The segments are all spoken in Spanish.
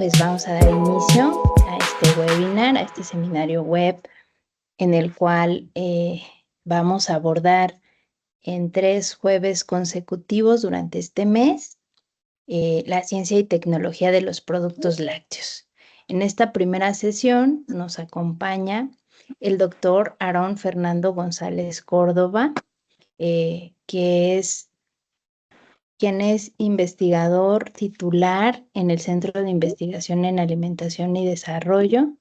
pues vamos a dar inicio a este webinar, a este seminario web, en el cual vamos a abordar en 3 jueves consecutivos durante este mes la ciencia y tecnología de los productos lácteos. En esta primera sesión nos acompaña el doctor Aarón Fernando González Córdoba, quien es investigador titular en el Centro de Investigación en Alimentación y Desarrollo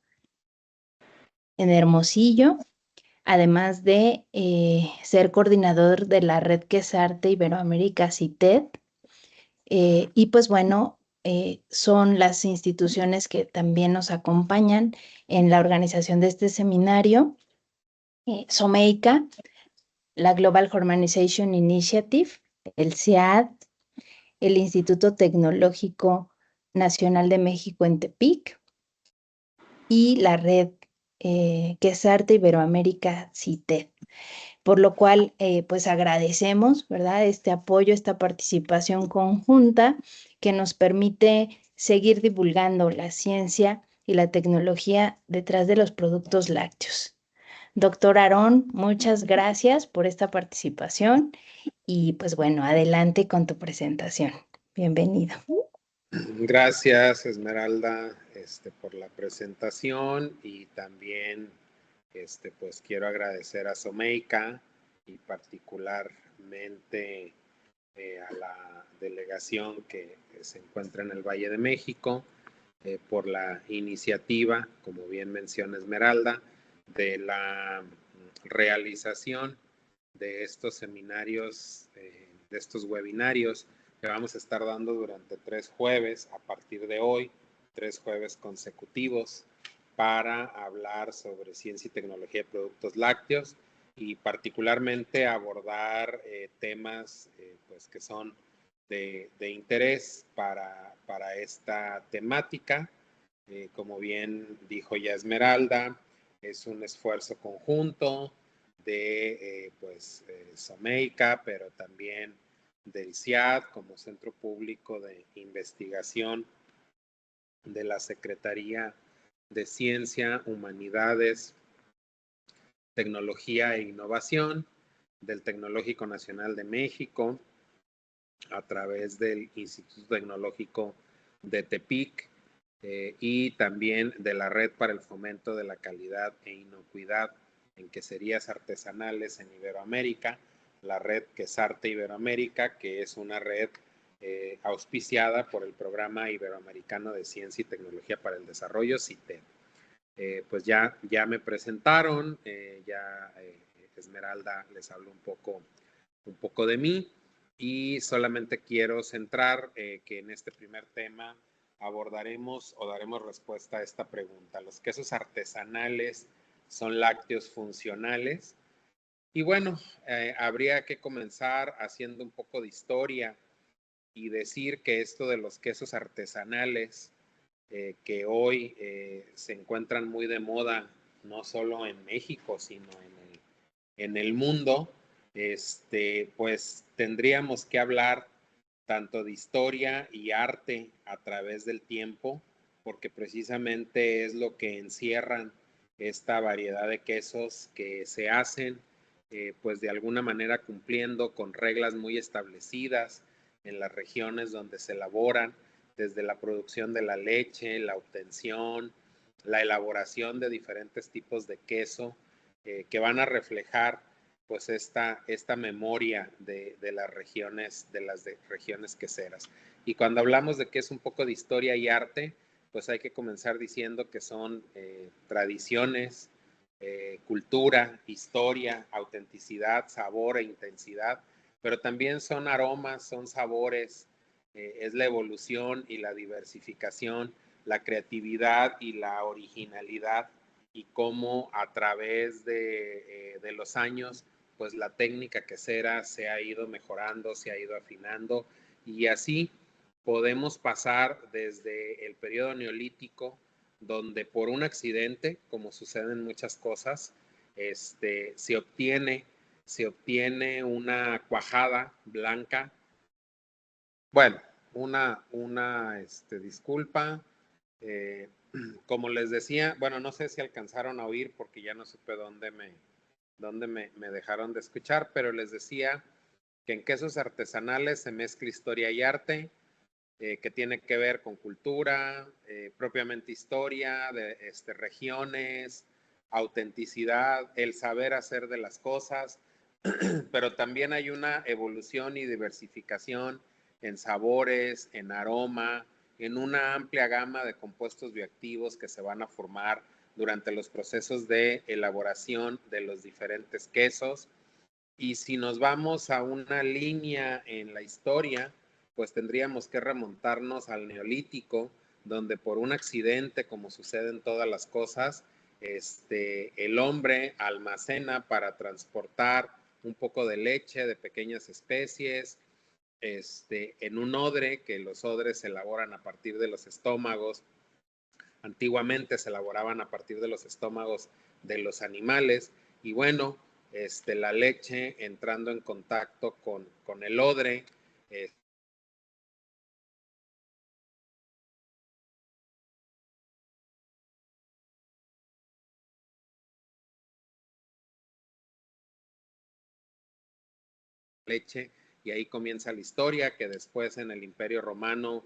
en Hermosillo, además de ser coordinador de la red Quesarte Iberoamérica CITED. Y pues bueno, son las instituciones que también nos acompañan en la organización de este seminario. SOMEICA, la Global Harmonization Initiative, el CIAD, el Instituto Tecnológico Nacional de México en Tepic y la red Quesarte Iberoamérica CITED. Por lo cual, pues agradecemos, ¿verdad?, este apoyo, esta participación conjunta que nos permite seguir divulgando la ciencia y la tecnología detrás de los productos lácteos. Doctor Aarón, muchas gracias por esta participación y pues bueno, adelante con tu presentación. Bienvenido. Gracias, Esmeralda, por la presentación y también pues quiero agradecer a SOMEICA y particularmente a la delegación que se encuentra en el Valle de México por la iniciativa, como bien menciona Esmeralda, de la realización de estos seminarios, de estos webinarios que vamos a estar dando durante 3 jueves a partir de hoy, 3 jueves consecutivos, para hablar sobre ciencia y tecnología de productos lácteos y particularmente abordar temas pues que son de interés para esta temática. Como bien dijo ya Esmeralda, es un esfuerzo conjunto de SOMEICA, pero también del CIAD como Centro Público de Investigación de la Secretaría de Ciencia, Humanidades, Tecnología e Innovación, del Tecnológico Nacional de México, a través del Instituto Tecnológico de Tepic y también de la Red para el Fomento de la Calidad e Inocuidad en queserías artesanales en Iberoamérica, la red Quesarte Iberoamérica, que es una red auspiciada por el Programa Iberoamericano de Ciencia y Tecnología para el Desarrollo, CITED. Pues ya me presentaron, Esmeralda les habló un poco de mí y solamente quiero centrar que en este primer tema abordaremos o daremos respuesta a esta pregunta. ¿Los quesos artesanales son lácteos funcionales? Y bueno, habría que comenzar haciendo un poco de historia y decir que esto de los quesos artesanales que hoy se encuentran muy de moda, no solo en México, sino en el mundo, pues tendríamos que hablar tanto de historia y arte a través del tiempo, porque precisamente es lo que encierran esta variedad de quesos que se hacen, pues de alguna manera cumpliendo con reglas muy establecidas en las regiones donde se elaboran, desde la producción de la leche, la obtención, la elaboración de diferentes tipos de queso que van a reflejar pues esta memoria de las regiones queseras. Y cuando hablamos de que es un poco de historia y arte, pues hay que comenzar diciendo que son tradiciones, cultura, historia, autenticidad, sabor e intensidad, pero también son aromas, son sabores, es la evolución y la diversificación, la creatividad y la originalidad, y cómo a través de los años pues la técnica quesera se ha ido mejorando, se ha ido afinando, y así podemos pasar desde el periodo neolítico, donde por un accidente, como sucede en muchas cosas, se obtiene una cuajada blanca. Bueno, disculpa, Como les decía, bueno, no sé si alcanzaron a oír porque ya no supe dónde me dejaron de escuchar, pero les decía que en quesos artesanales se mezcla historia y arte, que tiene que ver con cultura, propiamente historia, de regiones, autenticidad, el saber hacer de las cosas, pero también hay una evolución y diversificación en sabores, en aroma, en una amplia gama de compuestos bioactivos que se van a formar durante los procesos de elaboración de los diferentes quesos. Y si nos vamos a una línea en la historia, pues tendríamos que remontarnos al Neolítico, donde por un accidente, como sucede en todas las cosas, el hombre almacena para transportar un poco de leche de pequeñas especies, en un odre, que los odres se elaboran a partir de los estómagos. Antiguamente se elaboraban a partir de los estómagos de los animales y bueno, la leche entrando en contacto con el odre, leche, y ahí comienza la historia que después en el Imperio Romano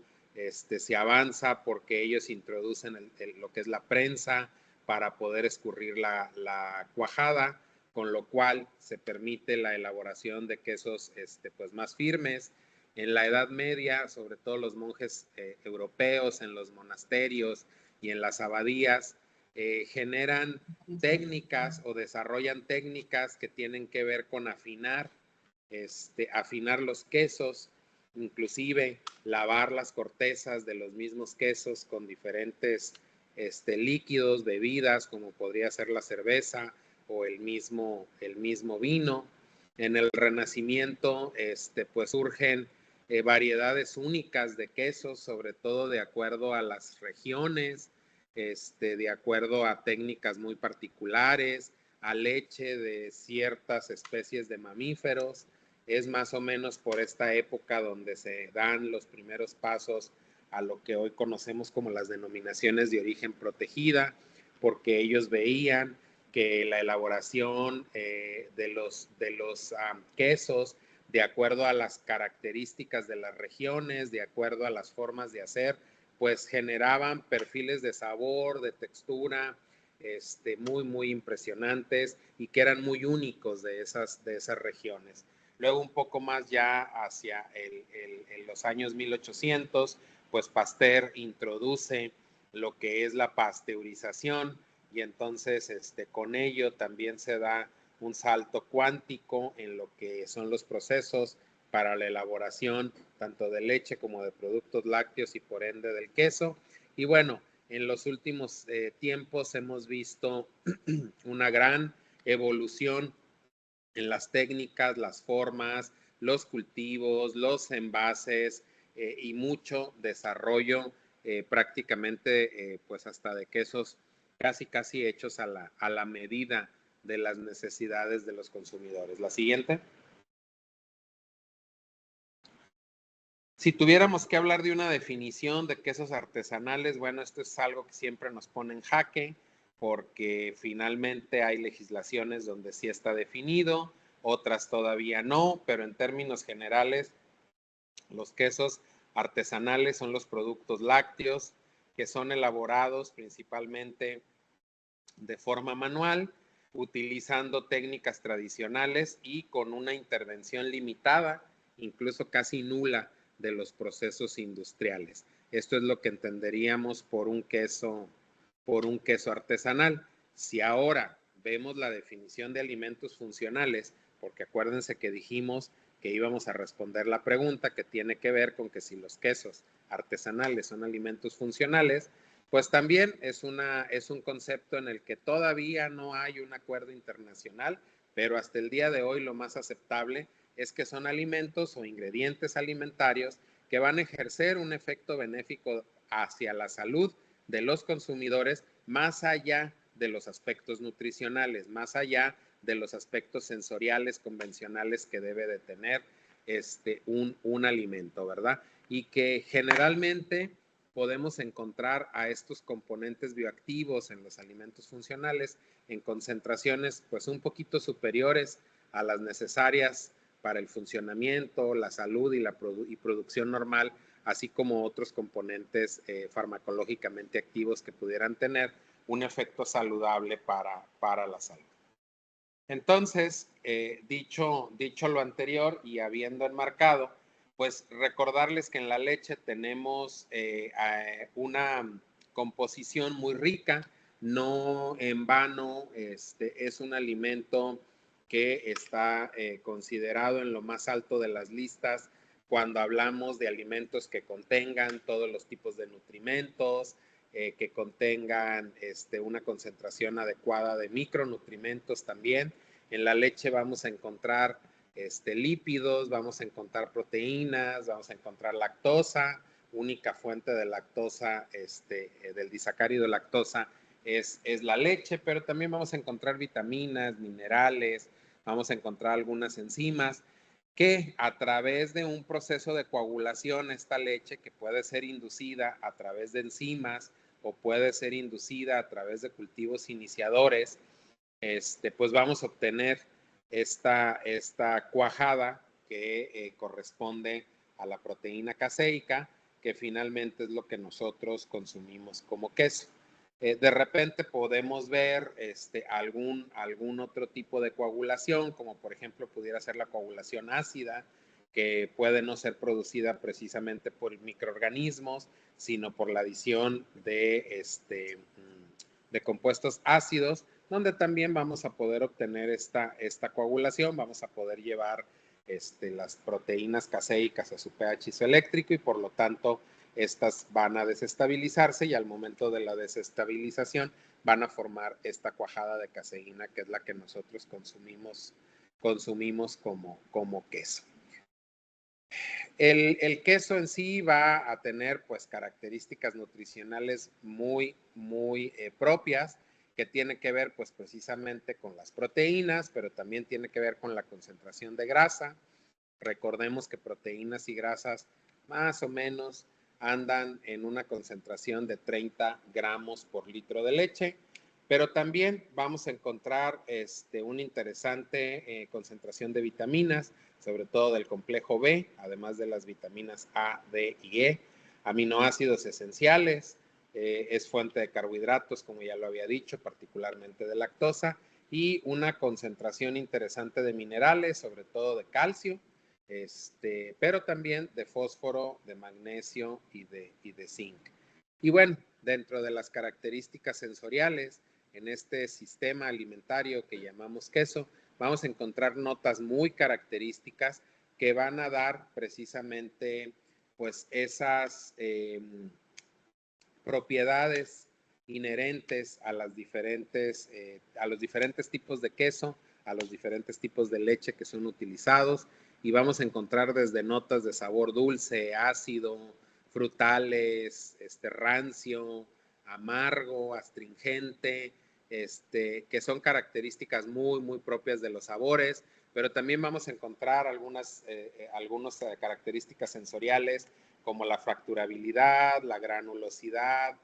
se avanza porque ellos introducen lo que es la prensa para poder escurrir la cuajada, con lo cual se permite la elaboración de quesos pues más firmes. En la Edad Media, sobre todo los monjes europeos en los monasterios y en las abadías, generan técnicas o desarrollan técnicas que tienen que ver con afinar afinar los quesos, inclusive lavar las cortezas de los mismos quesos con diferentes líquidos, bebidas, como podría ser la cerveza o el mismo vino. En el Renacimiento, pues surgen variedades únicas de quesos, sobre todo de acuerdo a las regiones, de acuerdo a técnicas muy particulares, a leche de ciertas especies de mamíferos. Es más o menos por esta época donde se dan los primeros pasos a lo que hoy conocemos como las denominaciones de origen protegida, porque ellos veían que la elaboración de los quesos, de acuerdo a las características de las regiones, de acuerdo a las formas de hacer, pues generaban perfiles de sabor, de textura, muy, muy impresionantes y que eran muy únicos de esas regiones. Luego un poco más ya hacia los años 1800, pues Pasteur introduce lo que es la pasteurización y entonces con ello también se da un salto cuántico en lo que son los procesos para la elaboración tanto de leche como de productos lácteos y por ende del queso. Y bueno, en los últimos tiempos hemos visto una gran evolución en las técnicas, las formas, los cultivos, los envases y mucho desarrollo prácticamente pues hasta de quesos casi hechos a la medida de las necesidades de los consumidores. La siguiente. Si tuviéramos que hablar de una definición de quesos artesanales, bueno, esto es algo que siempre nos pone en jaque porque finalmente hay legislaciones donde sí está definido, otras todavía no, pero en términos generales, los quesos artesanales son los productos lácteos que son elaborados principalmente de forma manual, utilizando técnicas tradicionales y con una intervención limitada, incluso casi nula, de los procesos industriales. Esto es lo que entenderíamos por un queso artesanal. Si ahora vemos la definición de alimentos funcionales, porque acuérdense que dijimos que íbamos a responder la pregunta que tiene que ver con que si los quesos artesanales son alimentos funcionales, pues también es un concepto en el que todavía no hay un acuerdo internacional, pero hasta el día de hoy lo más aceptable es que son alimentos o ingredientes alimentarios que van a ejercer un efecto benéfico hacia la salud de los consumidores más allá de los aspectos nutricionales, más allá de los aspectos sensoriales convencionales que debe de tener un alimento, ¿verdad? Y que generalmente podemos encontrar a estos componentes bioactivos en los alimentos funcionales en concentraciones pues un poquito superiores a las necesarias para el funcionamiento, la salud y la producción normal, así como otros componentes farmacológicamente activos que pudieran tener un efecto saludable para la salud. Entonces, dicho lo anterior y habiendo enmarcado, pues recordarles que en la leche tenemos una composición muy rica, no en vano, es un alimento que está considerado en lo más alto de las listas cuando hablamos de alimentos que contengan todos los tipos de nutrimentos, que contengan una concentración adecuada de micronutrimentos también. En la leche vamos a encontrar lípidos, vamos a encontrar proteínas, vamos a encontrar lactosa, única fuente de lactosa, del disacárido lactosa es la leche, pero también vamos a encontrar vitaminas, minerales, vamos a encontrar algunas enzimas que a través de un proceso de coagulación, esta leche que puede ser inducida a través de enzimas o puede ser inducida a través de cultivos iniciadores, pues vamos a obtener esta cuajada que corresponde a la proteína caseica, que finalmente es lo que nosotros consumimos como queso. De repente podemos ver algún otro tipo de coagulación, como por ejemplo pudiera ser la coagulación ácida, que puede no ser producida precisamente por microorganismos, sino por la adición de compuestos ácidos, donde también vamos a poder obtener esta coagulación, vamos a poder llevar las proteínas caseicas a su pH isoeléctrico y por lo tanto estas van a desestabilizarse y al momento de la desestabilización van a formar esta cuajada de caseína que es la que nosotros consumimos como queso. El queso en sí va a tener pues características nutricionales muy propias que tiene que ver pues precisamente con las proteínas, pero también tiene que ver con la concentración de grasa. Recordemos que proteínas y grasas más o menos andan en una concentración de 30 gramos por litro de leche, pero también vamos a encontrar una interesante concentración de vitaminas, sobre todo del complejo B, además de las vitaminas A, D y E, aminoácidos esenciales, es fuente de carbohidratos, como ya lo había dicho, particularmente de lactosa, y una concentración interesante de minerales, sobre todo de calcio, pero también de fósforo, de magnesio y de zinc. Y bueno, dentro de las características sensoriales, en este sistema alimentario que llamamos queso, vamos a encontrar notas muy características que van a dar precisamente pues esas propiedades inherentes a los diferentes tipos de queso, a los diferentes tipos de leche que son utilizados y vamos a encontrar desde notas de sabor dulce, ácido, frutales, rancio, amargo, astringente, que son características muy propias de los sabores, pero también vamos a encontrar algunas características sensoriales como la fracturabilidad, la granulosidad,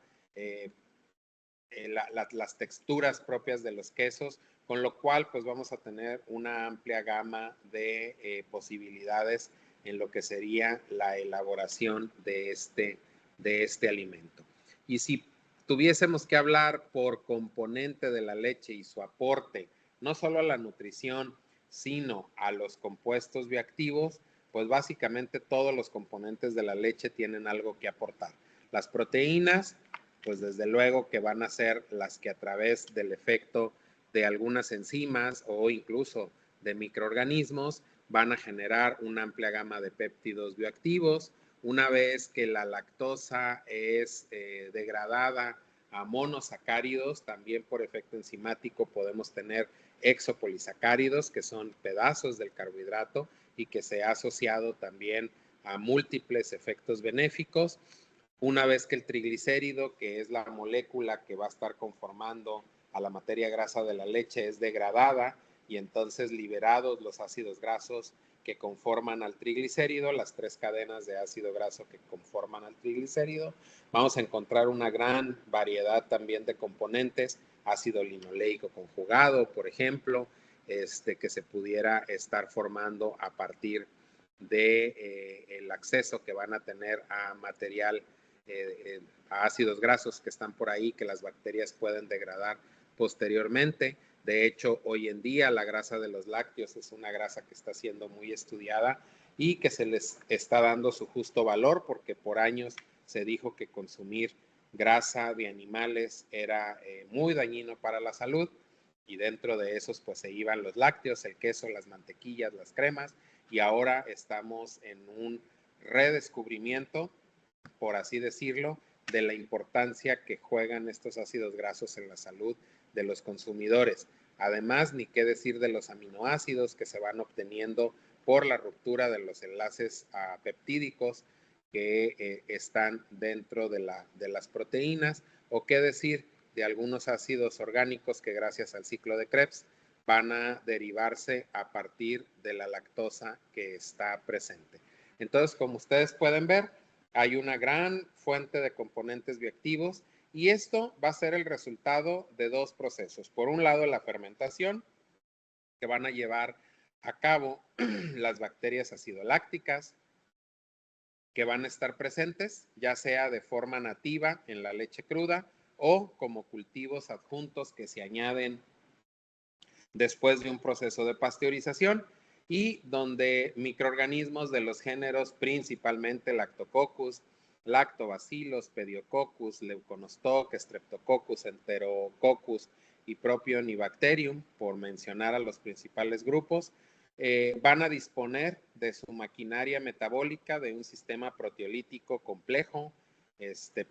las texturas propias de los quesos, con lo cual pues vamos a tener una amplia gama de posibilidades en lo que sería la elaboración de este alimento. Y si tuviésemos que hablar por componente de la leche y su aporte, no solo a la nutrición, sino a los compuestos bioactivos, pues básicamente todos los componentes de la leche tienen algo que aportar. Las proteínas, pues desde luego que van a ser las que a través del efecto de algunas enzimas o incluso de microorganismos van a generar una amplia gama de péptidos bioactivos. Una vez que la lactosa es degradada a monosacáridos, también por efecto enzimático podemos tener exopolisacáridos, que son pedazos del carbohidrato y que se ha asociado también a múltiples efectos benéficos. Una vez que el triglicérido, que es la molécula que va a estar conformando a la materia grasa de la leche, es degradada, y entonces liberados los ácidos grasos que conforman al triglicérido, las 3 cadenas de ácido graso que conforman al triglicérido, vamos a encontrar una gran variedad también de componentes, ácido linoleico conjugado, por ejemplo, que se pudiera estar formando a partir de el acceso que van a tener a material, a ácidos grasos que están por ahí, que las bacterias pueden degradar posteriormente. De hecho, hoy en día la grasa de los lácteos es una grasa que está siendo muy estudiada y que se les está dando su justo valor, porque por años se dijo que consumir grasa de animales era muy dañino para la salud, y dentro de esos pues se iban los lácteos, el queso, las mantequillas, las cremas, y ahora estamos en un redescubrimiento, por así decirlo, de la importancia que juegan estos ácidos grasos en la salud de los consumidores. Además, ni qué decir de los aminoácidos que se van obteniendo por la ruptura de los enlaces peptídicos que están dentro de las proteínas, o qué decir de algunos ácidos orgánicos que gracias al ciclo de Krebs van a derivarse a partir de la lactosa que está presente. Entonces, como ustedes pueden ver, hay una gran fuente de componentes bioactivos, y esto va a ser el resultado de 2 procesos. Por un lado, la fermentación, que van a llevar a cabo las bacterias acidolácticas, que van a estar presentes, ya sea de forma nativa en la leche cruda o como cultivos adjuntos que se añaden después de un proceso de pasteurización, y donde microorganismos de los géneros principalmente Lactococcus, Lactobacillus, Pediococcus, Leuconostoc, Streptococcus, Enterococcus y Propionibacterium, por mencionar a los principales grupos, van a disponer de su maquinaria metabólica, de un sistema proteolítico complejo,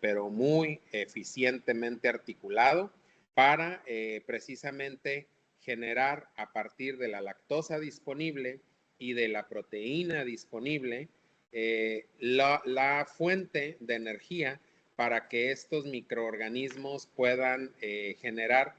pero muy eficientemente articulado para precisamente generar a partir de la lactosa disponible y de la proteína disponible la fuente de energía para que estos microorganismos puedan generar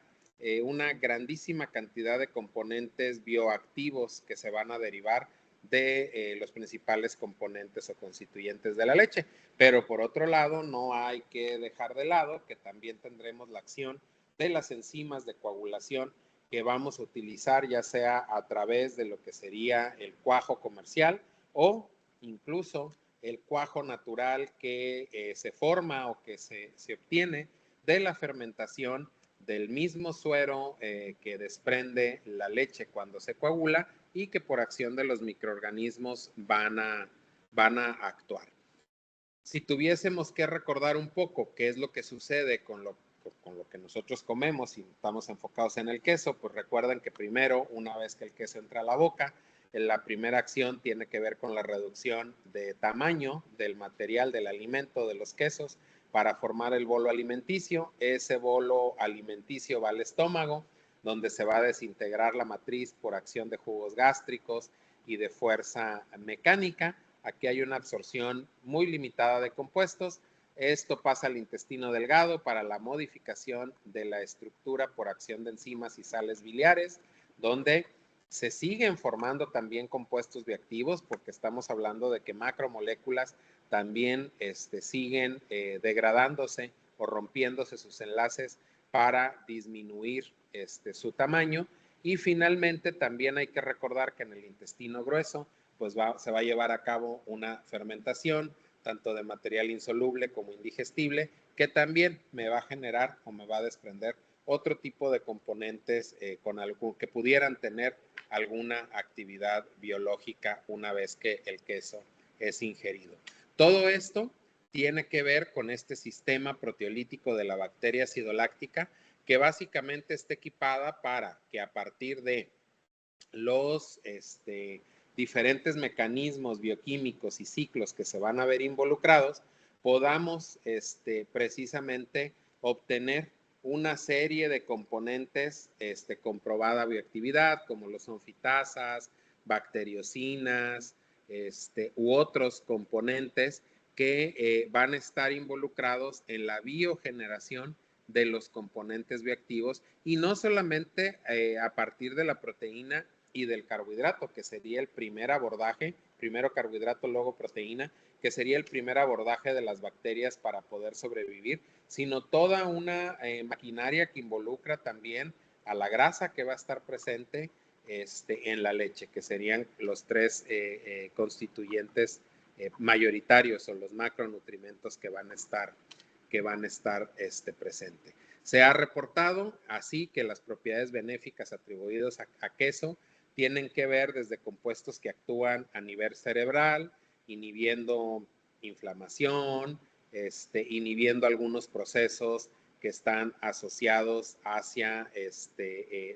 una grandísima cantidad de componentes bioactivos que se van a derivar de los principales componentes o constituyentes de la leche. Pero por otro lado, no hay que dejar de lado que también tendremos la acción de las enzimas de coagulación que vamos a utilizar, ya sea a través de lo que sería el cuajo comercial o incluso el cuajo natural que se forma o que se obtiene de la fermentación del mismo suero que desprende la leche cuando se coagula, y que por acción de los microorganismos van a actuar. Si tuviésemos que recordar un poco qué es lo que sucede con lo que nosotros comemos y estamos enfocados en el queso, pues recuerden que primero, una vez que el queso entra a la boca, la primera acción tiene que ver con la reducción de tamaño del material, del alimento, de los quesos, para formar el bolo alimenticio. Ese bolo alimenticio va al estómago, donde se va a desintegrar la matriz por acción de jugos gástricos y de fuerza mecánica. Aquí hay una absorción muy limitada de compuestos. Esto pasa al intestino delgado para la modificación de la estructura por acción de enzimas y sales biliares, donde se siguen formando también compuestos bioactivos, porque estamos hablando de que macromoléculas también siguen degradándose o rompiéndose sus enlaces para disminuir su tamaño. Y finalmente también hay que recordar que en el intestino grueso pues se va a llevar a cabo una fermentación tanto de material insoluble como indigestible, que también me va a generar o me va a desprender otro tipo de componentes que pudieran tener alguna actividad biológica una vez que el queso es ingerido. Todo esto tiene que ver con este sistema proteolítico de la bacteria acidoláctica, que básicamente está equipada para que a partir de los diferentes mecanismos bioquímicos y ciclos que se van a ver involucrados, podamos precisamente obtener una serie de componentes comprobada bioactividad, como lo son fitasas, bacteriocinas, u otros componentes que van a estar involucrados en la biogeneración de los componentes bioactivos y no solamente a partir de la proteína y del carbohidrato, que sería el primer abordaje, primero carbohidrato, luego proteína, que sería el primer abordaje de las bacterias para poder sobrevivir, sino toda una maquinaria que involucra también a la grasa que va a estar presente en la leche, que serían los tres constituyentes mayoritarios o los macronutrientes que van a estar presentes. Se ha reportado así que las propiedades benéficas atribuidas a queso tienen que ver desde compuestos que actúan a nivel cerebral, inhibiendo inflamación, inhibiendo algunos procesos que están asociados hacia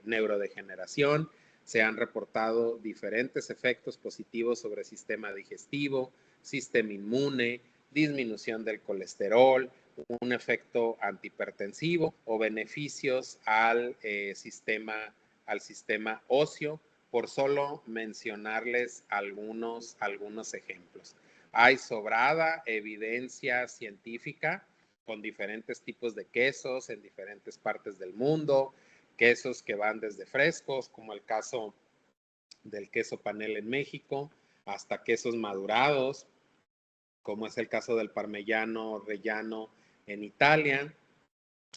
neurodegeneración. Se han reportado diferentes efectos positivos sobre el sistema digestivo, sistema inmune, disminución del colesterol, un efecto antihipertensivo o beneficios al sistema óseo, por solo mencionarles algunos ejemplos. Hay sobrada evidencia científica con diferentes tipos de quesos en diferentes partes del mundo, quesos que van desde frescos, como el caso del queso panela en México, hasta quesos madurados, como es el caso del parmigiano reggiano en Italia,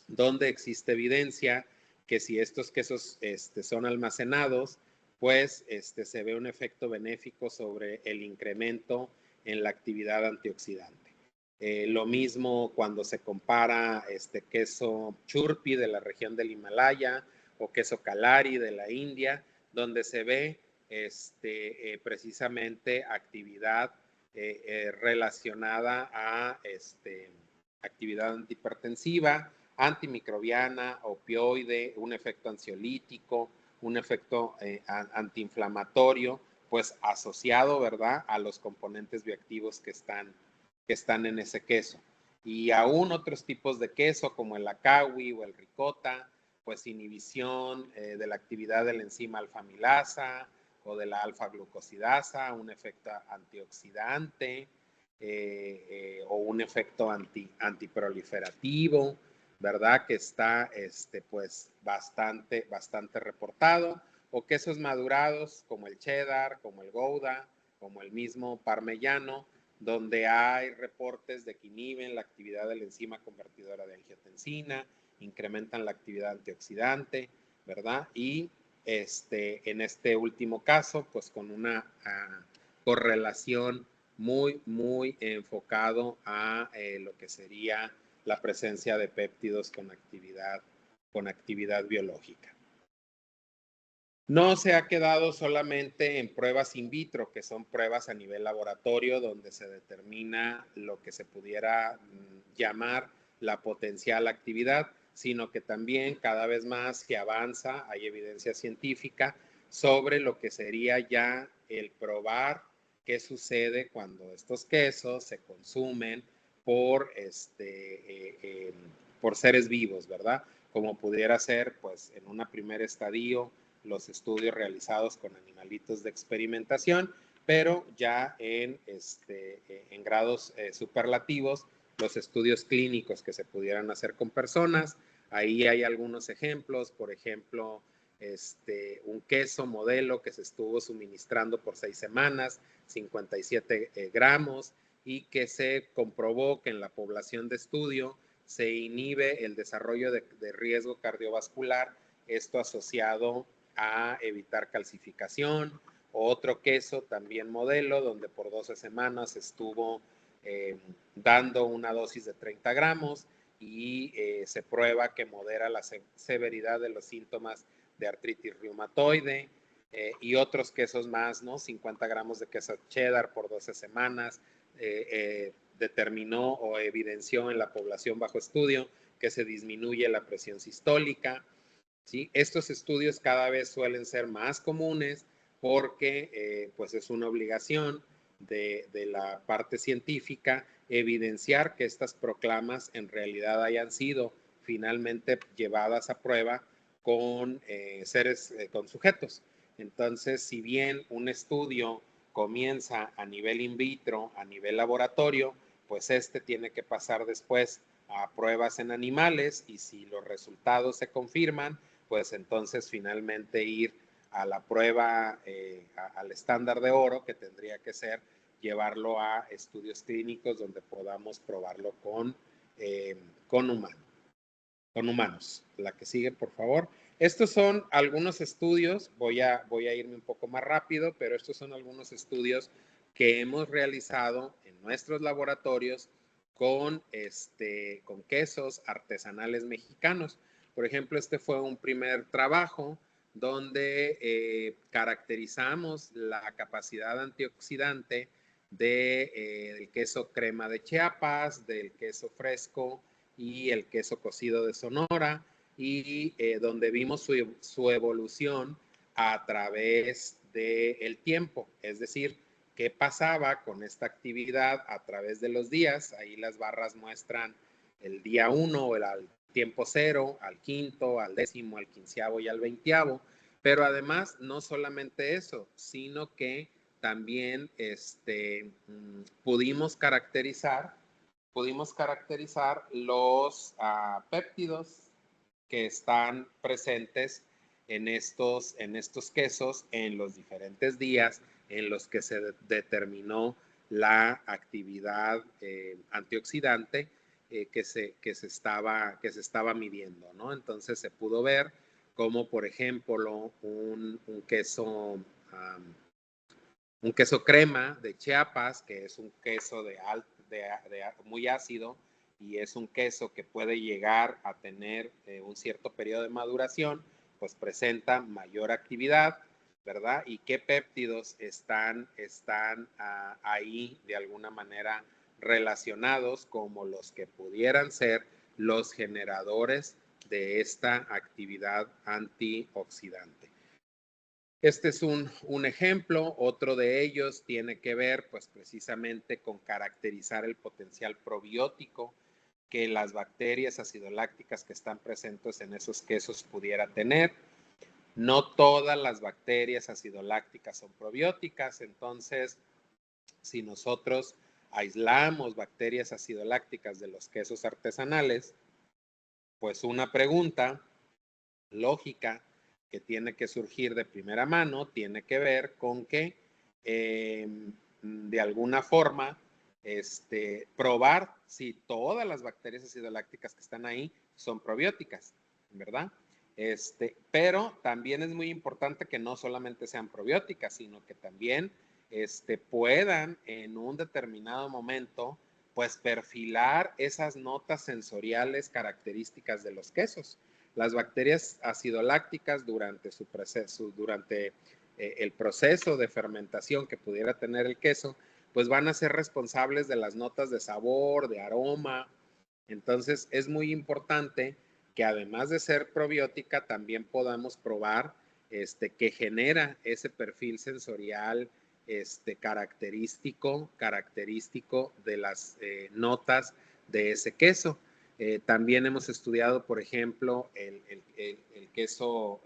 donde existe evidencia que si estos quesos son almacenados, pues se ve un efecto benéfico sobre el incremento en la actividad antioxidante. Lo mismo cuando se compara queso churpi de la región del Himalaya o queso kalari de la India, donde se ve precisamente actividad relacionada a actividad antihipertensiva, antimicrobiana, opioide, un efecto ansiolítico, un efecto antiinflamatorio, pues asociado, ¿verdad?, a los componentes bioactivos que están en ese queso. Y aún otros tipos de queso como el acahui o el ricota, pues inhibición de la actividad de la enzima alfa-amilasa o de la alfa-glucosidasa, un efecto antioxidante o un efecto antiproliferativo, ¿verdad? Que está pues bastante reportado. O quesos madurados como el cheddar, como el gouda, como el mismo parmellano, donde hay reportes de que inhiben la actividad de la enzima convertidora de angiotensina, incrementan la actividad antioxidante, ¿verdad? Y en este último caso, pues con una correlación muy enfocado a lo que sería la presencia de péptidos con actividad biológica. No se ha quedado solamente en pruebas in vitro, que son pruebas a nivel laboratorio donde se determina lo que se pudiera llamar la potencial actividad, sino que también cada vez más que avanza hay evidencia científica sobre lo que sería ya el probar qué sucede cuando estos quesos se consumen por seres vivos, ¿verdad? Como pudiera ser, pues, en un primer estadio, los estudios realizados con animalitos de experimentación, pero ya en grados superlativos, los estudios clínicos que se pudieran hacer con personas. Ahí hay algunos ejemplos, por ejemplo, un queso modelo que se estuvo suministrando por 6 semanas, 57 gramos, y que se comprobó que en la población de estudio se inhibe el desarrollo de riesgo cardiovascular, esto asociado a evitar calcificación. Otro queso también modelo, donde por 12 semanas estuvo dando una dosis de 30 gramos y se prueba que modera la severidad de los síntomas de artritis reumatoide, y otros quesos más, ¿no? 50 gramos de queso cheddar por 12 semanas, determinó o evidenció en la población bajo estudio que se disminuye la presión sistólica. ¿Sí? Estos estudios cada vez suelen ser más comunes porque pues es una obligación de la parte científica evidenciar que estas proclamas en realidad hayan sido finalmente llevadas a prueba con con sujetos. Entonces, si bien un estudio comienza a nivel in vitro, a nivel laboratorio, pues tiene que pasar después a pruebas en animales y si los resultados se confirman, pues entonces finalmente ir a la prueba, al estándar de oro, que tendría que ser llevarlo a estudios clínicos donde podamos probarlo con humanos. La que sigue, por favor. Estos son algunos estudios, voy a irme un poco más rápido, pero estos son algunos estudios que hemos realizado en nuestros laboratorios con quesos artesanales mexicanos. Por ejemplo, este fue un primer trabajo donde caracterizamos la capacidad antioxidante del queso crema de Chiapas, del queso fresco y el queso cocido de Sonora, y donde vimos su evolución a través del tiempo, es decir, qué pasaba con esta actividad a través de los días. Ahí las barras muestran el día 1, al tiempo 0, al quinto, al décimo, al quinceavo y al veintiavo, pero además no solamente eso, sino que también pudimos caracterizar los péptidos que están presentes en estos quesos en los diferentes días en los que se determinó la actividad antioxidante que se estaba midiendo, ¿no? Entonces se pudo ver como, por ejemplo, un queso crema de Chiapas, que es un queso muy ácido, y es un queso que puede llegar a tener un cierto periodo de maduración, pues presenta mayor actividad, ¿verdad? Y qué péptidos están ahí de alguna manera relacionados como los que pudieran ser los generadores de esta actividad antioxidante. Este es un ejemplo. Otro de ellos tiene que ver pues precisamente con caracterizar el potencial probiótico que las bacterias acidolácticas que están presentes en esos quesos pudiera tener. No todas las bacterias acidolácticas son probióticas, entonces si nosotros aislamos bacterias acidolácticas de los quesos artesanales, pues una pregunta lógica que tiene que surgir de primera mano tiene que ver con que de alguna forma probar si todas las bacterias acidolácticas que están ahí son probióticas, ¿verdad? Pero también es muy importante que no solamente sean probióticas, sino que también puedan en un determinado momento pues perfilar esas notas sensoriales características de los quesos. Las bacterias acidolácticas durante el proceso de fermentación que pudiera tener el queso, pues van a ser responsables de las notas de sabor, de aroma. Entonces es muy importante que además de ser probiótica, también podamos probar que genera ese perfil sensorial característico de las notas de ese queso. También hemos estudiado, por ejemplo, el queso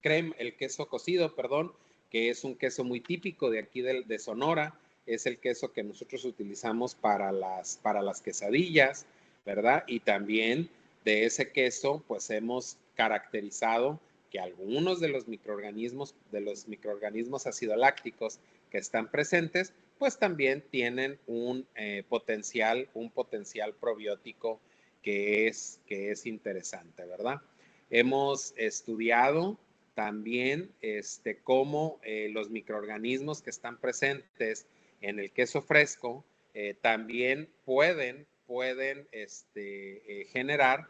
crema, el queso cocido, perdón, que es un queso muy típico de aquí de Sonora. Es el queso que nosotros utilizamos para las quesadillas, ¿verdad? Y también de ese queso, pues hemos caracterizado que algunos de los microorganismos acidolácticos que están presentes, pues también tienen un potencial probiótico que es interesante, ¿verdad? Hemos estudiado también cómo los microorganismos que están presentes en el queso fresco también pueden generar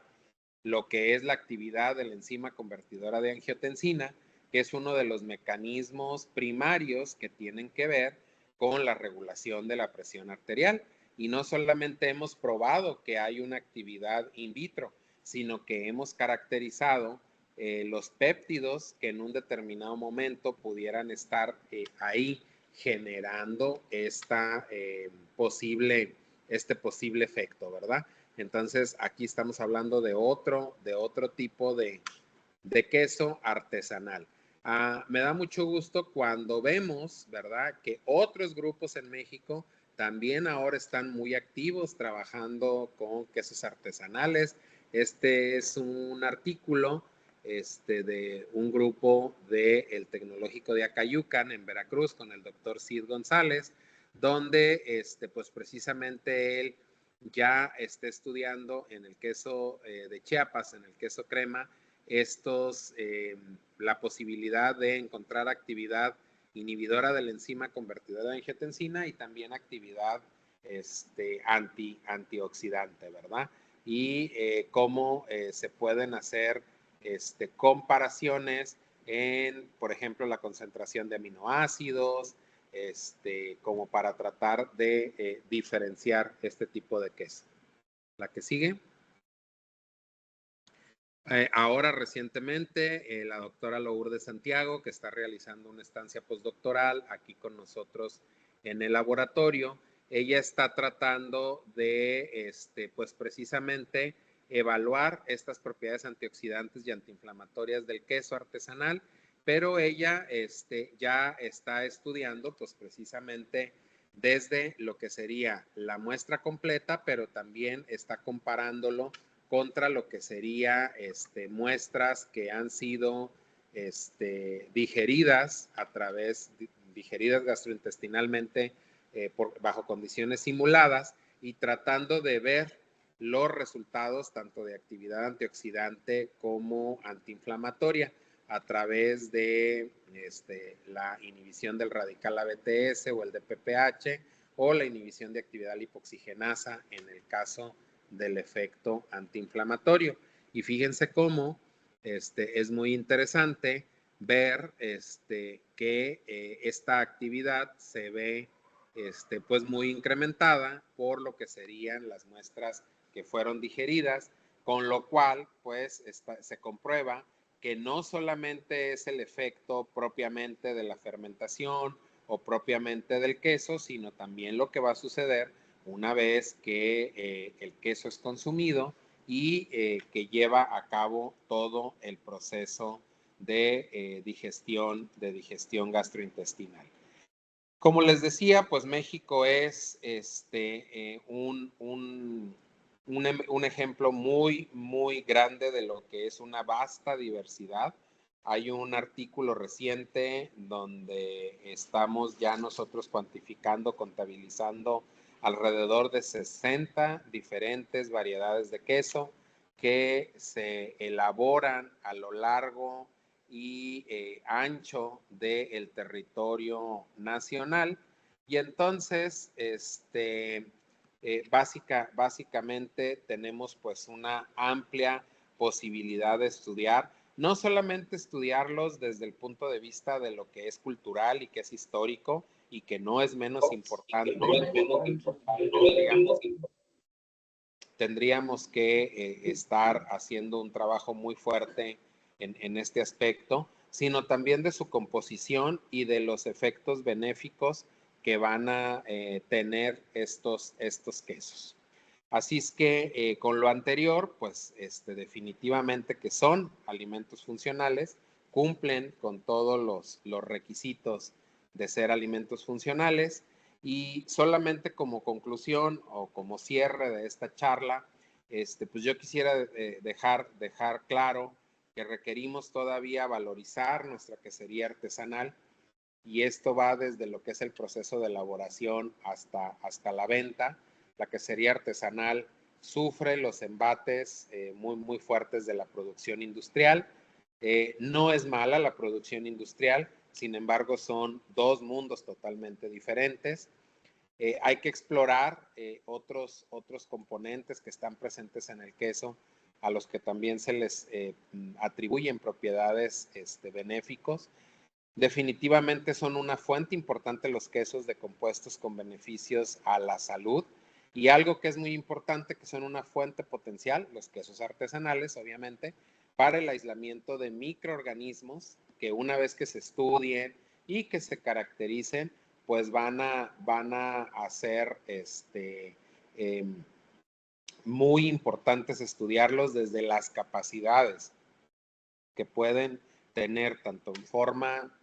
lo que es la actividad de la enzima convertidora de angiotensina, que es uno de los mecanismos primarios que tienen que ver con la regulación de la presión arterial. Y no solamente hemos probado que hay una actividad in vitro, sino que hemos caracterizado los péptidos que en un determinado momento pudieran estar ahí generando este posible efecto, ¿verdad? Entonces, aquí estamos hablando de otro tipo de queso artesanal. Me da mucho gusto cuando vemos, ¿verdad?, que otros grupos en México también ahora están muy activos trabajando con quesos artesanales. Este es un artículo de un grupo del Tecnológico de Acayucan en Veracruz con el doctor Cid González, donde pues precisamente él ya está estudiando en el queso de Chiapas, en el queso crema, la posibilidad de encontrar actividad inhibidora de la enzima convertidora de angiotensina y también actividad antioxidante, ¿verdad? Y cómo se pueden hacer comparaciones en, por ejemplo, la concentración de aminoácidos, como para tratar de diferenciar este tipo de queso. La que sigue. Ahora recientemente la doctora Lourdes Santiago, que está realizando una estancia postdoctoral aquí con nosotros en el laboratorio, ella está tratando de, pues precisamente evaluar estas propiedades antioxidantes y antiinflamatorias del queso artesanal, pero ella ya está estudiando, pues precisamente desde lo que sería la muestra completa, pero también está comparándolo contra lo que sería muestras que han sido digeridas digeridas gastrointestinalmente bajo condiciones simuladas y tratando de ver los resultados tanto de actividad antioxidante como antiinflamatoria a través de la inhibición del radical ABTS o el DPPH o la inhibición de actividad lipoxigenasa en el caso del efecto antiinflamatorio. Y fíjense cómo es muy interesante ver que esta actividad se ve pues muy incrementada por lo que serían las muestras que fueron digeridas, con lo cual pues se comprueba que no solamente es el efecto propiamente de la fermentación o propiamente del queso, sino también lo que va a suceder una vez que el queso es consumido y que lleva a cabo todo el proceso de digestión gastrointestinal. Como les decía, pues México es un ejemplo muy, muy grande de lo que es una vasta diversidad. Hay un artículo reciente donde estamos ya nosotros cuantificando, contabilizando alrededor de 60 diferentes variedades de queso que se elaboran a lo largo y ancho del territorio nacional. Y entonces, básicamente tenemos pues una amplia posibilidad de estudiar, no solamente estudiarlos desde el punto de vista de lo que es cultural y que es histórico y que no es menos importante, tendríamos que estar haciendo un trabajo muy fuerte en este aspecto, sino también de su composición y de los efectos benéficos que van a tener estos quesos. Así es que con lo anterior, pues definitivamente que son alimentos funcionales, cumplen con todos los requisitos de ser alimentos funcionales. Y solamente como conclusión o como cierre de esta charla, pues yo quisiera dejar claro que requerimos todavía valorizar nuestra quesería artesanal, y esto va desde lo que es el proceso de elaboración hasta la venta. La quesería artesanal sufre los embates muy, muy fuertes de la producción industrial. No es mala la producción industrial, sin embargo son dos mundos totalmente diferentes. Hay que explorar otros componentes que están presentes en el queso, a los que también se les atribuyen propiedades benéficos. Definitivamente son una fuente importante los quesos de compuestos con beneficios a la salud, y algo que es muy importante, que son una fuente potencial, los quesos artesanales, obviamente, para el aislamiento de microorganismos que una vez que se estudien y que se caractericen, pues van a hacer muy importantes estudiarlos desde las capacidades que pueden tener tanto en forma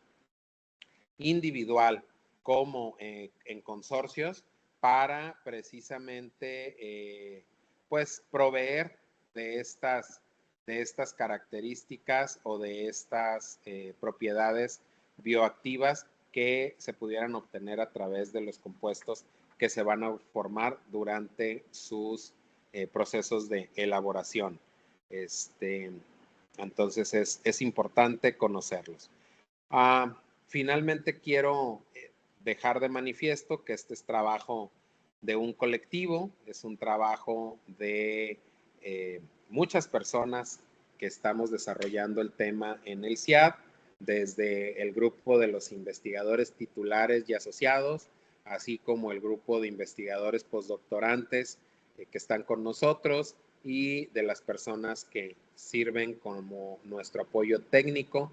individual como en consorcios para precisamente pues proveer de estas características o de estas propiedades bioactivas que se pudieran obtener a través de los compuestos que se van a formar durante sus procesos de elaboración. Entonces es importante conocerlos. Finalmente quiero dejar de manifiesto que este es trabajo de un colectivo, es un trabajo de muchas personas que estamos desarrollando el tema en el CIAD, desde el grupo de los investigadores titulares y asociados, así como el grupo de investigadores postdoctorantes que están con nosotros y de las personas que sirven como nuestro apoyo técnico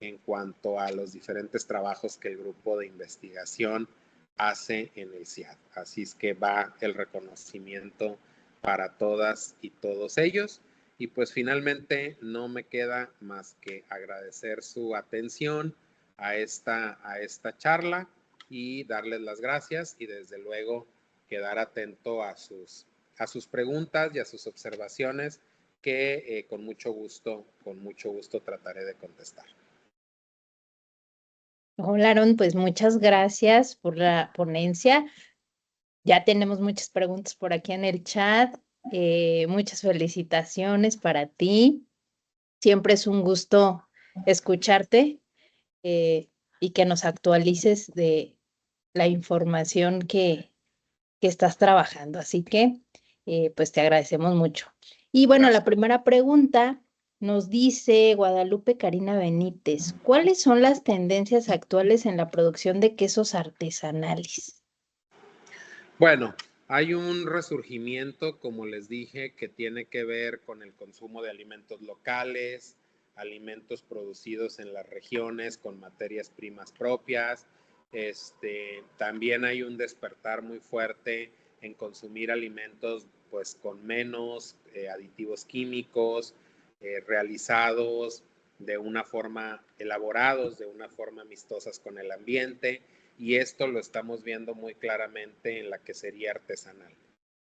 en cuanto a los diferentes trabajos que el grupo de investigación hace en el CIAD. Así es que va el reconocimiento para todas y todos ellos. Y pues finalmente no me queda más que agradecer su atención a esta charla y darles las gracias y desde luego quedar atento a sus preguntas y a sus observaciones que con mucho gusto trataré de contestar. Hola, Aaron, pues muchas gracias por la ponencia. Ya tenemos muchas preguntas por aquí en el chat. Muchas felicitaciones para ti. Siempre es un gusto escucharte y que nos actualices de la información que estás trabajando. Así que, pues te agradecemos mucho. Y bueno, Gracias. la primera pregunta nos dice Guadalupe Karina Benítez, ¿cuáles son las tendencias actuales en la producción de quesos artesanales? Bueno, hay un resurgimiento, como les dije, que tiene que ver con el consumo de alimentos locales, alimentos producidos en las regiones con materias primas propias. También hay un despertar muy fuerte en consumir alimentos pues con menos aditivos químicos, realizados de una forma, elaborados de una forma amistosas con el ambiente, y esto lo estamos viendo muy claramente en la quesería artesanal.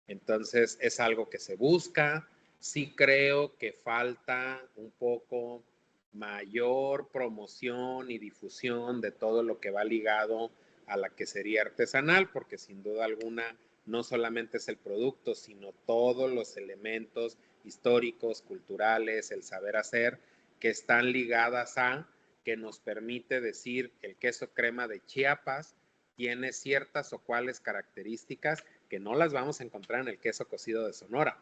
Entonces es algo que se busca. Sí creo que falta un poco mayor promoción y difusión de todo lo que va ligado a la quesería artesanal, porque sin duda alguna no solamente es el producto, sino todos los elementos históricos, culturales, el saber hacer, que están ligadas a que nos permite decir el queso crema de Chiapas tiene ciertas o cuales características que no las vamos a encontrar en el queso cocido de Sonora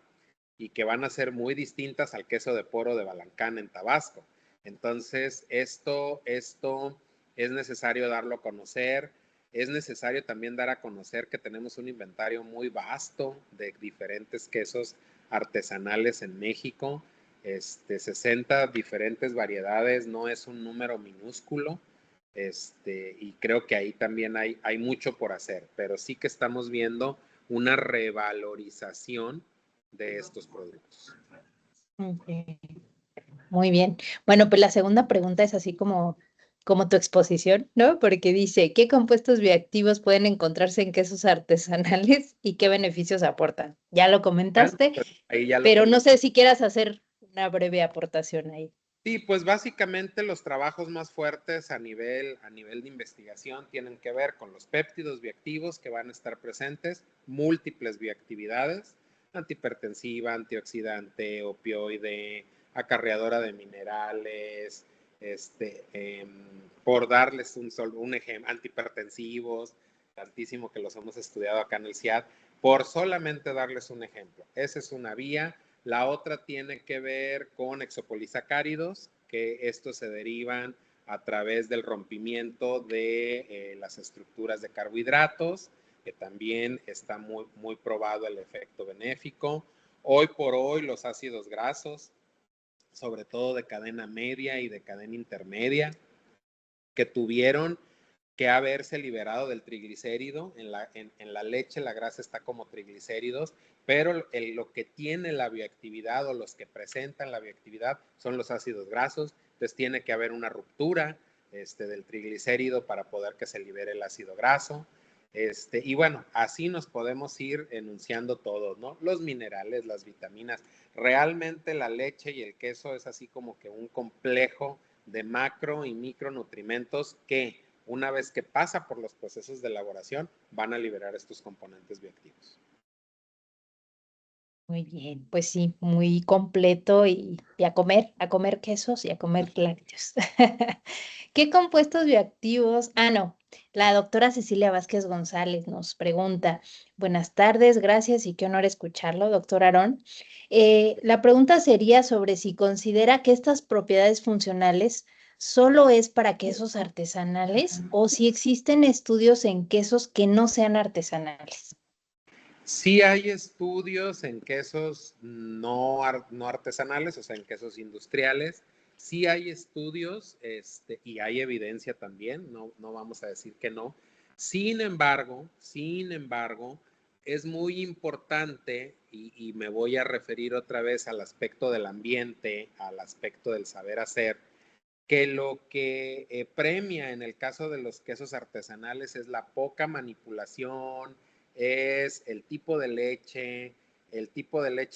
y que van a ser muy distintas al queso de poro de Balancán en Tabasco. Entonces, esto es necesario darlo a conocer. Es necesario también dar a conocer que tenemos un inventario muy vasto de diferentes quesos artesanales en México. 60 diferentes variedades no es un número minúsculo. Y creo que ahí también hay mucho por hacer, pero sí que estamos viendo una revalorización de estos productos. Okay. Muy bien. Bueno, pues la segunda pregunta es así como tu exposición, ¿no? Porque dice, ¿qué compuestos bioactivos pueden encontrarse en quesos artesanales y qué beneficios aportan? Ya lo Bueno, comentaste, pues ahí ya lo pero no comenté. sé si quieras hacer una breve aportación ahí. Sí, pues básicamente los trabajos más fuertes a nivel de investigación tienen que ver con los péptidos bioactivos que van a estar presentes, múltiples bioactividades, antihipertensiva, antioxidante, opioide, acarreadora de minerales, por darles un ejemplo, antihipertensivos, tantísimo que los hemos estudiado acá en el CIAD, por solamente darles un ejemplo. Esa es una vía. La otra tiene que ver con exopolisacáridos, que estos se derivan a través del rompimiento de las estructuras de carbohidratos, que también está muy, muy probado el efecto benéfico. Hoy por hoy los ácidos grasos, sobre todo de cadena media y de cadena intermedia, que tuvieron que haberse liberado del triglicérido. En la leche la grasa está como triglicéridos, pero lo que tiene la bioactividad o los que presentan la bioactividad son los ácidos grasos. Entonces tiene que haber una ruptura del triglicérido para poder que se libere el ácido graso. Y bueno, así nos podemos ir enunciando todos, ¿no? Los minerales, las vitaminas. Realmente la leche y el queso es así como que un complejo de macro y micronutrimentos que una vez que pasa por los procesos de elaboración van a liberar estos componentes bioactivos. Muy bien, pues sí, muy completo y a comer quesos y a comer lácteos. ¿Qué compuestos bioactivos? Ah, no, la doctora Cecilia Vázquez González nos pregunta, buenas tardes, gracias y qué honor escucharlo, doctor Aarón. La pregunta sería sobre si considera que estas propiedades funcionales solo es para quesos artesanales o si existen estudios en quesos que no sean artesanales. Sí hay estudios en quesos no artesanales, o sea, en quesos industriales. Sí hay estudios y hay evidencia también, no vamos a decir que no. Sin embargo, es muy importante y me voy a referir otra vez al aspecto del ambiente, al aspecto del saber hacer, que lo que premia en el caso de los quesos artesanales es la poca manipulación, es el tipo de leche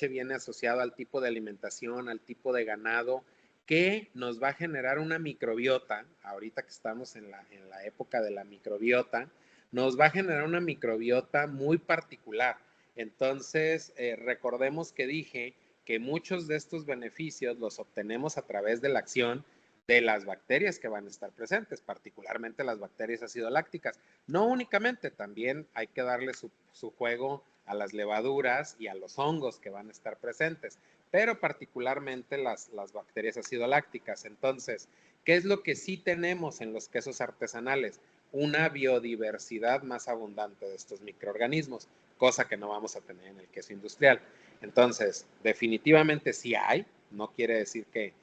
viene asociado al tipo de alimentación, al tipo de ganado, que nos va a generar una microbiota, ahorita que estamos en la época de la microbiota, nos va a generar una microbiota muy particular. Entonces, recordemos que dije que muchos de estos beneficios los obtenemos a través de la acción de las bacterias que van a estar presentes, particularmente las bacterias ácido-lácticas. No únicamente, también hay que darle su juego a las levaduras y a los hongos que van a estar presentes, pero particularmente las bacterias ácido-lácticas. Entonces, ¿qué es lo que sí tenemos en los quesos artesanales? Una biodiversidad más abundante de estos microorganismos, cosa que no vamos a tener en el queso industrial. Entonces, definitivamente sí hay, no quiere decir que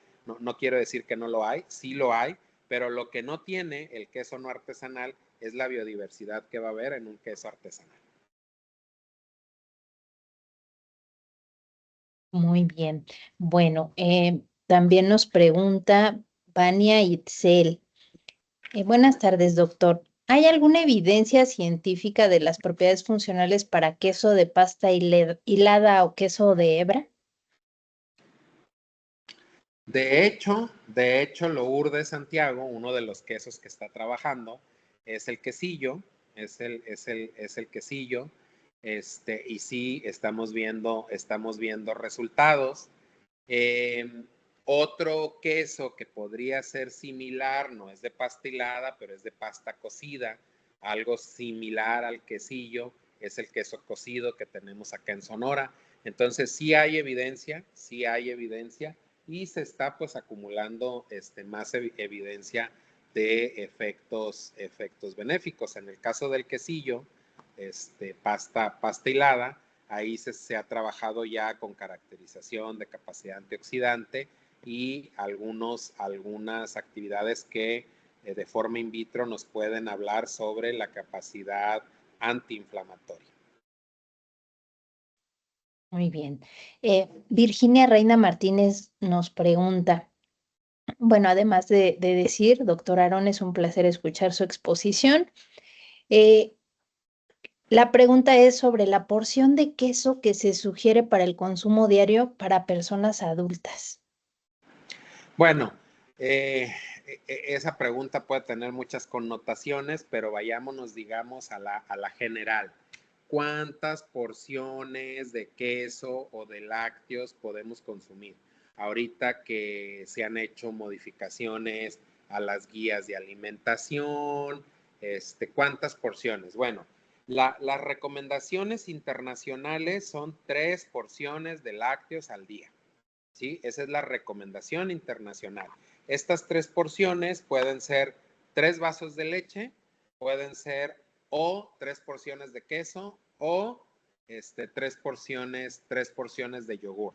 no quiero decir que no lo hay, sí lo hay, pero lo que no tiene el queso no artesanal es la biodiversidad que va a haber en un queso artesanal. Muy bien. Bueno, también nos pregunta Vania Itzel. Buenas tardes, doctor. ¿Hay alguna evidencia científica de las propiedades funcionales para queso de pasta hilada o queso de hebra? De hecho, Lourdes Santiago, uno de los quesos que está trabajando, es el quesillo, es el quesillo, y sí, estamos viendo resultados. Eh, Otro queso que podría ser similar, no es de pasta hilada, pero es de pasta cocida, algo similar al quesillo, es el queso cocido que tenemos acá en Sonora. Entonces sí hay evidencia y se está pues acumulando más evidencia de efectos benéficos. En el caso del quesillo, pasta hilada, ahí se ha trabajado ya con caracterización de capacidad antioxidante y algunas actividades que de forma in vitro nos pueden hablar sobre la capacidad antiinflamatoria. Muy bien. Virginia Reina Martínez nos pregunta, bueno, además de decir, doctor Aarón, es un placer escuchar su exposición. Eh, la pregunta es sobre la porción de queso que se sugiere para el consumo diario para personas adultas. Bueno, esa pregunta puede tener muchas connotaciones, pero vayámonos, digamos, a la general. ¿Cuántas porciones de queso o de lácteos podemos consumir? Ahorita que se han hecho modificaciones a las guías de alimentación, ¿cuántas porciones? Bueno, las recomendaciones internacionales son 3 porciones de lácteos al día. ¿Sí? Esa es la recomendación internacional. Estas 3 porciones pueden ser 3 vasos de leche, pueden ser o 3 porciones de queso o 3 porciones de yogur.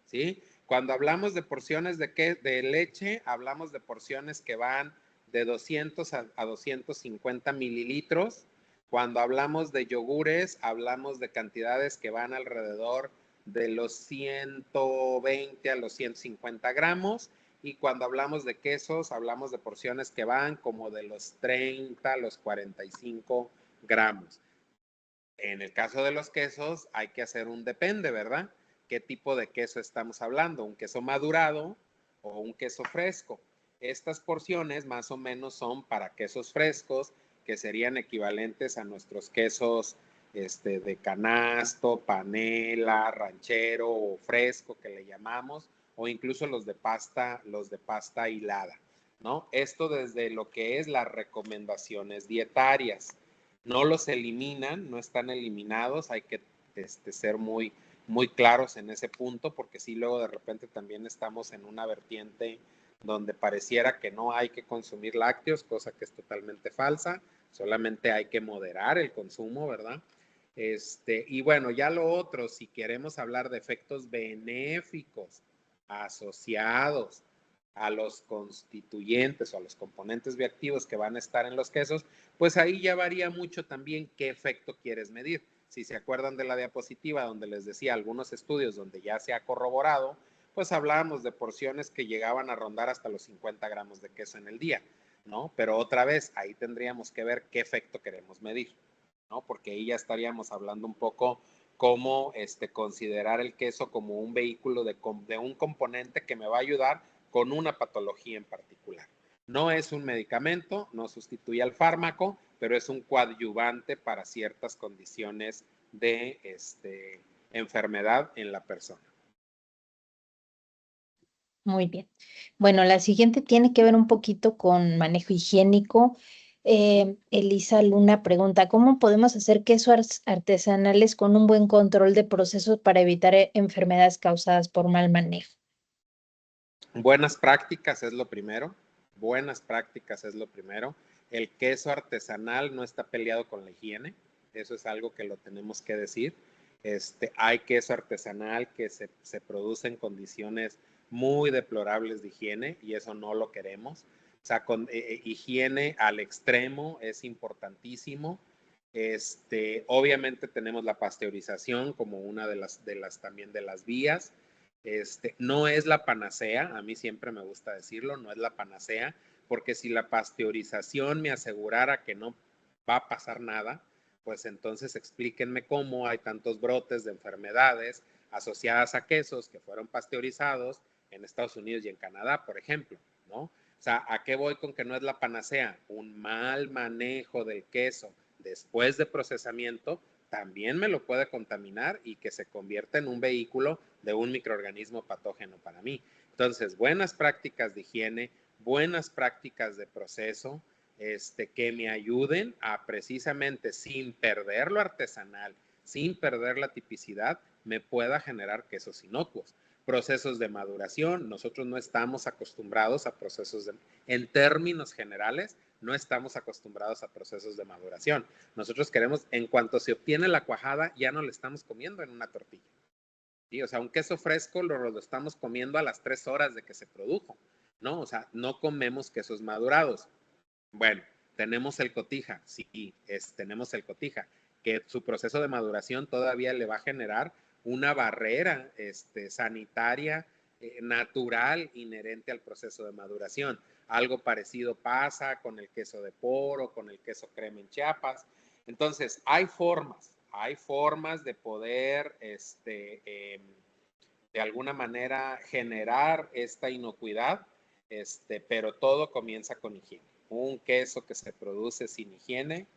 ¿Sí? Cuando hablamos de porciones de leche, hablamos de porciones que van de 200 a 250 mililitros. Cuando hablamos de yogures, hablamos de cantidades que van alrededor de los 120 a los 150 gramos. Y cuando hablamos de quesos, hablamos de porciones que van como de los 30 a los 45 gramos. En el caso de los quesos hay que hacer un depende, ¿verdad? ¿Qué tipo de queso estamos hablando? ¿Un queso madurado o un queso fresco? Estas porciones más o menos son para quesos frescos, que serían equivalentes a nuestros quesos de canasto, panela, ranchero o fresco que le llamamos, o incluso los de pasta hilada, ¿no? Esto desde lo que es las recomendaciones dietarias. No los eliminan, no están eliminados, hay que ser muy claros en ese punto, porque si luego de repente también estamos en una vertiente donde pareciera que no hay que consumir lácteos, cosa que es totalmente falsa, solamente hay que moderar el consumo, ¿verdad? Y bueno, ya lo otro, si queremos hablar de efectos benéficos asociados a los constituyentes o a los componentes bioactivos que van a estar en los quesos, pues ahí ya varía mucho también qué efecto quieres medir. Si se acuerdan de la diapositiva donde les decía algunos estudios donde ya se ha corroborado, pues hablábamos de porciones que llegaban a rondar hasta los 50 gramos de queso en el día, ¿no? Pero otra vez, ahí tendríamos que ver qué efecto queremos medir, ¿no? Porque ahí ya estaríamos hablando un poco cómo considerar el queso como un vehículo de un componente que me va a ayudar con una patología en particular. No es un medicamento, no sustituye al fármaco, pero es un coadyuvante para ciertas condiciones de enfermedad en la persona. Muy bien. Bueno, la siguiente tiene que ver un poquito con manejo higiénico. Elisa Luna pregunta, ¿cómo podemos hacer quesos artesanales con un buen control de procesos para evitar enfermedades causadas por mal manejo? Buenas prácticas es lo primero. Buenas prácticas es lo primero. El queso artesanal no está peleado con la higiene. Eso es algo que lo tenemos que decir. Hay queso artesanal que se produce en condiciones muy deplorables de higiene y eso no lo queremos. O sea, con higiene al extremo es importantísimo. Obviamente tenemos la pasteurización como una de las también de las vías. No es la panacea, a mí siempre me gusta decirlo, no es la panacea, porque si la pasteurización me asegurara que no va a pasar nada, pues entonces explíquenme cómo hay tantos brotes de enfermedades asociadas a quesos que fueron pasteurizados en Estados Unidos y en Canadá, por ejemplo, ¿no? O sea, ¿a qué voy con que no es la panacea? Un mal manejo del queso después de procesamiento también me lo puede contaminar y que se convierta en un vehículo de un microorganismo patógeno para mí. Entonces, buenas prácticas de higiene, buenas prácticas de proceso, que me ayuden a precisamente sin perder lo artesanal, sin perder la tipicidad, me pueda generar quesos inocuos. Procesos de maduración, nosotros no estamos acostumbrados a procesos en términos generales, no estamos acostumbrados a procesos de maduración. Nosotros queremos, en cuanto se obtiene la cuajada, ya no le estamos comiendo en una tortilla. ¿Sí? O sea, un queso fresco lo estamos comiendo a las 3 horas de que se produjo, ¿no? O sea, no comemos quesos madurados. Bueno, tenemos el cotija, sí, tenemos el cotija, que su proceso de maduración todavía le va a generar una barrera sanitaria natural inherente al proceso de maduración. Algo parecido pasa con el queso de poro, con el queso crema en Chiapas. Entonces, hay formas de poder, de alguna manera, generar esta inocuidad, pero todo comienza con higiene. Un queso que se produce sin higiene,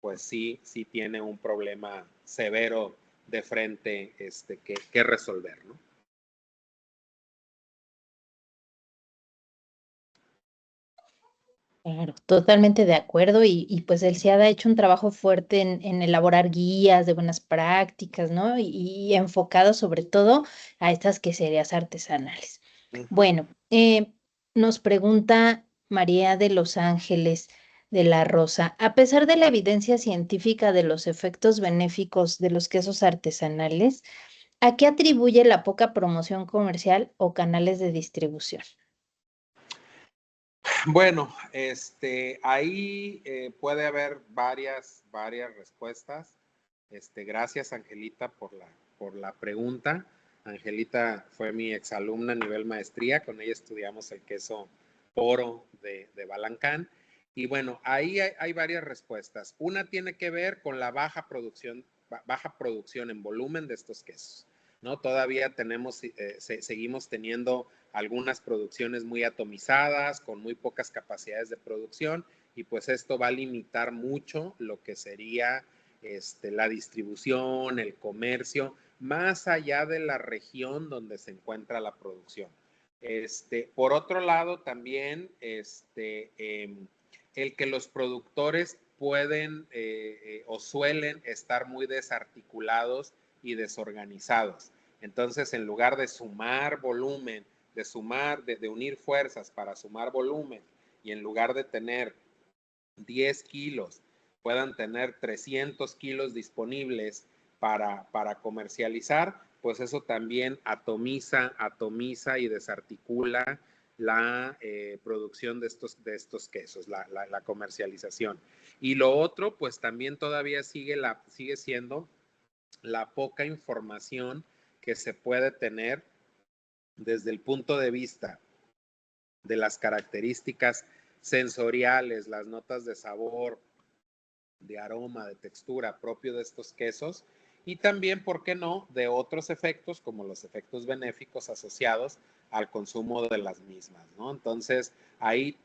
pues sí tiene un problema severo de frente que resolver, ¿no? Claro, totalmente de acuerdo y pues el CIADA ha hecho un trabajo fuerte en elaborar guías de buenas prácticas, ¿no? Y enfocado sobre todo a estas queserías artesanales. Bueno, nos pregunta María de Los Ángeles de la Rosa, a pesar de la evidencia científica de los efectos benéficos de los quesos artesanales, ¿a qué atribuye la poca promoción comercial o canales de distribución? Bueno, ahí puede haber varias respuestas. Gracias, Angelita, por la pregunta. Angelita fue mi exalumna a nivel maestría, con ella estudiamos el queso oro de Balancán. Y bueno, ahí hay varias respuestas. Una tiene que ver con la baja producción en volumen de estos quesos, ¿no? Todavía seguimos teniendo algunas producciones muy atomizadas, con muy pocas capacidades de producción, y pues esto va a limitar mucho lo que sería la distribución, el comercio, más allá de la región donde se encuentra la producción. Por otro lado, también el que los productores pueden o suelen estar muy desarticulados y desorganizados. Entonces, en lugar de sumar volumen, de unir fuerzas para sumar volumen, y en lugar de tener 10 kilos, puedan tener 300 kilos disponibles para comercializar, pues eso también atomiza y desarticula la producción de estos quesos, la comercialización. Y lo otro, pues también todavía sigue siendo la poca información que se puede tener desde el punto de vista de las características sensoriales, las notas de sabor, de aroma, de textura propio de estos quesos, y también, ¿por qué no?, de otros efectos como los efectos benéficos asociados al consumo de las mismas, ¿no? Entonces, ahí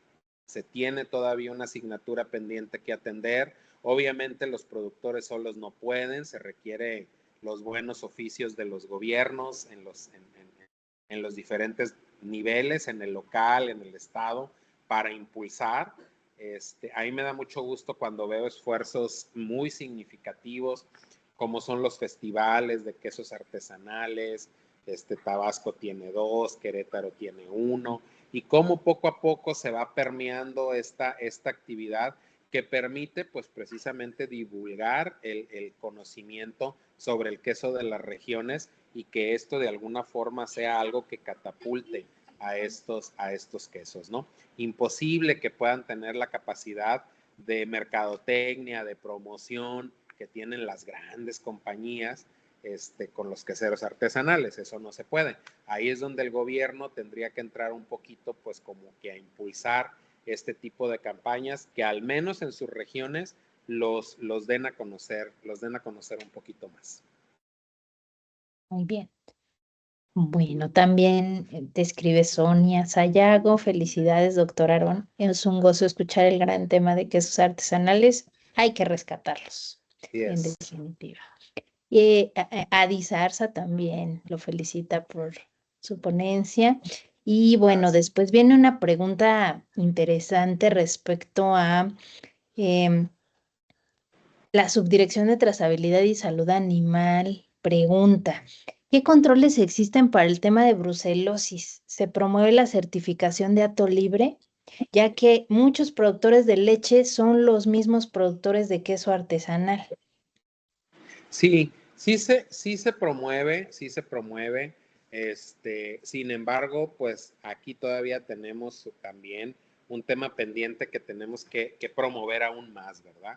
se tiene todavía una asignatura pendiente que atender. Obviamente los productores solos no pueden, se requiere los buenos oficios de los gobiernos en los diferentes niveles, en el local, en el estado, para impulsar. A mí me da mucho gusto cuando veo esfuerzos muy significativos, como son los festivales de quesos artesanales. Tabasco tiene 2, Querétaro tiene 1, y cómo poco a poco se va permeando esta actividad que permite pues precisamente divulgar el conocimiento sobre el queso de las regiones, y que esto de alguna forma sea algo que catapulte a estos quesos, ¿no? Imposible que puedan tener la capacidad de mercadotecnia, de promoción que tienen las grandes compañías con los queseros artesanales. Eso no se puede. Ahí es donde el gobierno tendría que entrar un poquito, pues como que a impulsar este tipo de campañas que al menos en sus regiones los den a conocer un poquito más. Muy bien. Bueno, también te escribe Sonia Sayago. Felicidades, doctor Aarón. Es un gozo escuchar el gran tema de quesos artesanales. Hay que rescatarlos, en Yes. definitiva. Y Adi Zarza también lo felicita por su ponencia. Y bueno, después viene una pregunta interesante respecto a la Subdirección de Trazabilidad y Salud Animal. Pregunta: ¿qué controles existen para el tema de brucelosis? ¿Se promueve la certificación de hato libre, ya que muchos productores de leche son los mismos productores de queso artesanal? Sí, sí se promueve, sin embargo, pues aquí todavía tenemos también un tema pendiente que tenemos que promover aún más, ¿verdad?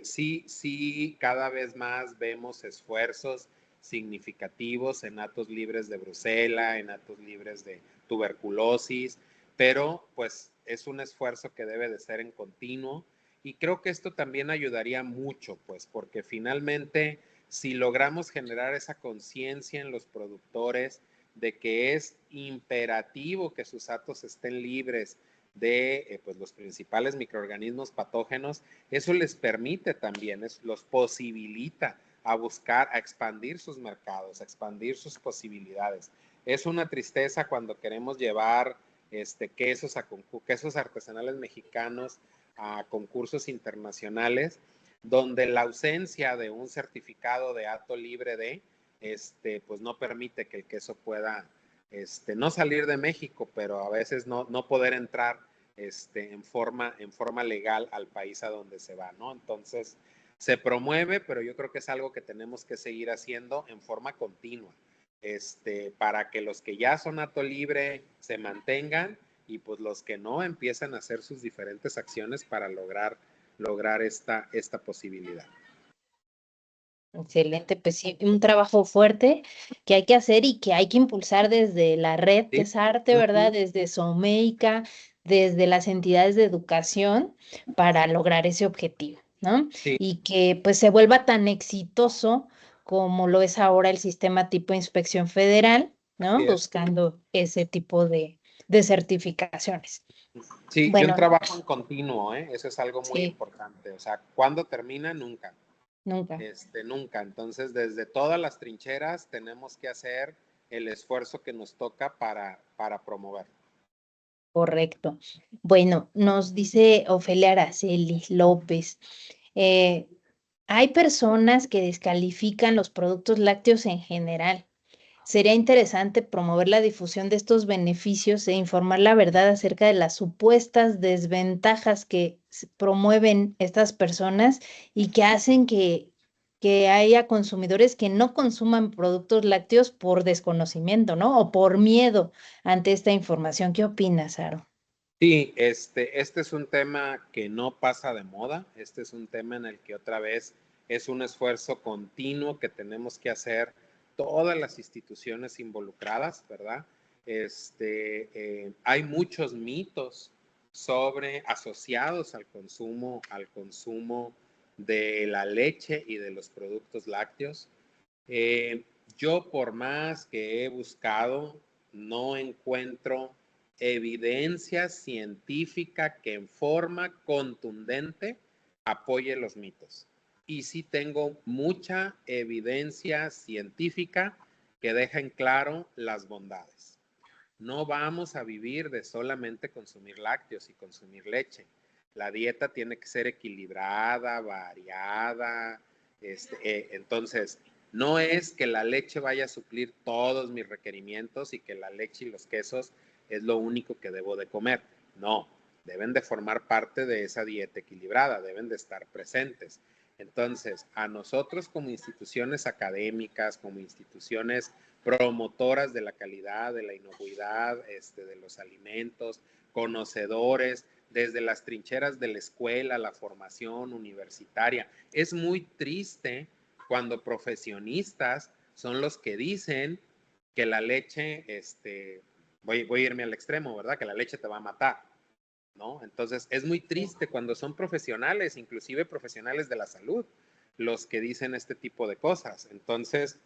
Sí, cada vez más vemos esfuerzos significativos en hatos libres de brucela, en hatos libres de tuberculosis, pero pues es un esfuerzo que debe de ser en continuo. Y creo que esto también ayudaría mucho, pues, porque finalmente, si logramos generar esa conciencia en los productores de que es imperativo que sus hatos estén libres de pues, los principales microorganismos patógenos, eso les permite también, los posibilita a buscar, a expandir sus mercados, a expandir sus posibilidades. Es una tristeza cuando queremos llevar quesos artesanales mexicanos a concursos internacionales, donde la ausencia de un certificado de hato libre pues no permite que el queso pueda no salir de México, pero a veces no poder entrar en forma legal al país a donde se va, ¿no? Entonces, se promueve, pero yo creo que es algo que tenemos que seguir haciendo en forma continua, para que los que ya son hato libre se mantengan, y pues los que no empiezan a hacer sus diferentes acciones para lograr esta posibilidad. Excelente, pues sí, un trabajo fuerte que hay que hacer y que hay que impulsar desde la red ¿Sí? Quesarte, ¿verdad? Desde Someica, desde las entidades de educación para lograr ese objetivo, ¿no? Sí, Y que pues se vuelva tan exitoso como lo es ahora el sistema tipo inspección federal, ¿no? así es. Buscando ese tipo de certificaciones. Sí, y un Bueno, trabajo en continuo, ¿eh? Eso es algo muy sí, importante. O sea, ¿cuándo termina? Nunca. nunca. Nunca. Entonces, desde todas las trincheras tenemos que hacer el esfuerzo que nos toca para promover. Correcto. Bueno, nos dice Ofelia Araceli López, eh, hay personas que descalifican los productos lácteos en general. Sería interesante promover la difusión de estos beneficios e informar la verdad acerca de las supuestas desventajas que promueven estas personas y que hacen que haya consumidores que no consuman productos lácteos por desconocimiento, ¿no? O por miedo ante esta información. ¿Qué opinas, Aro? Sí, este es un tema que no pasa de moda. Este es un tema en el que otra vez es un esfuerzo continuo que tenemos que hacer todas las instituciones involucradas, ¿verdad? Hay muchos mitos asociados al consumo de la leche y de los productos lácteos. Eh, yo por más que he buscado, no encuentro evidencia científica que en forma contundente apoye los mitos. Y sí tengo mucha evidencia científica que deja en claro las bondades. No vamos a vivir de solamente consumir lácteos y consumir leche. La dieta tiene que ser equilibrada, variada. Entonces, no es que la leche vaya a suplir todos mis requerimientos y que la leche y los quesos es lo único que debo de comer. No, deben de formar parte de esa dieta equilibrada, deben de estar presentes. Entonces, a nosotros como instituciones académicas, como instituciones promotoras de la calidad, de la inocuidad, de los alimentos, conocedores, desde las trincheras de la escuela, la formación universitaria. Es muy triste cuando profesionistas son los que dicen que la leche, voy a irme al extremo, ¿verdad? Que la leche te va a matar, ¿no? Entonces es muy triste cuando son profesionales, inclusive profesionales de la salud, los que dicen este tipo de cosas. Entonces,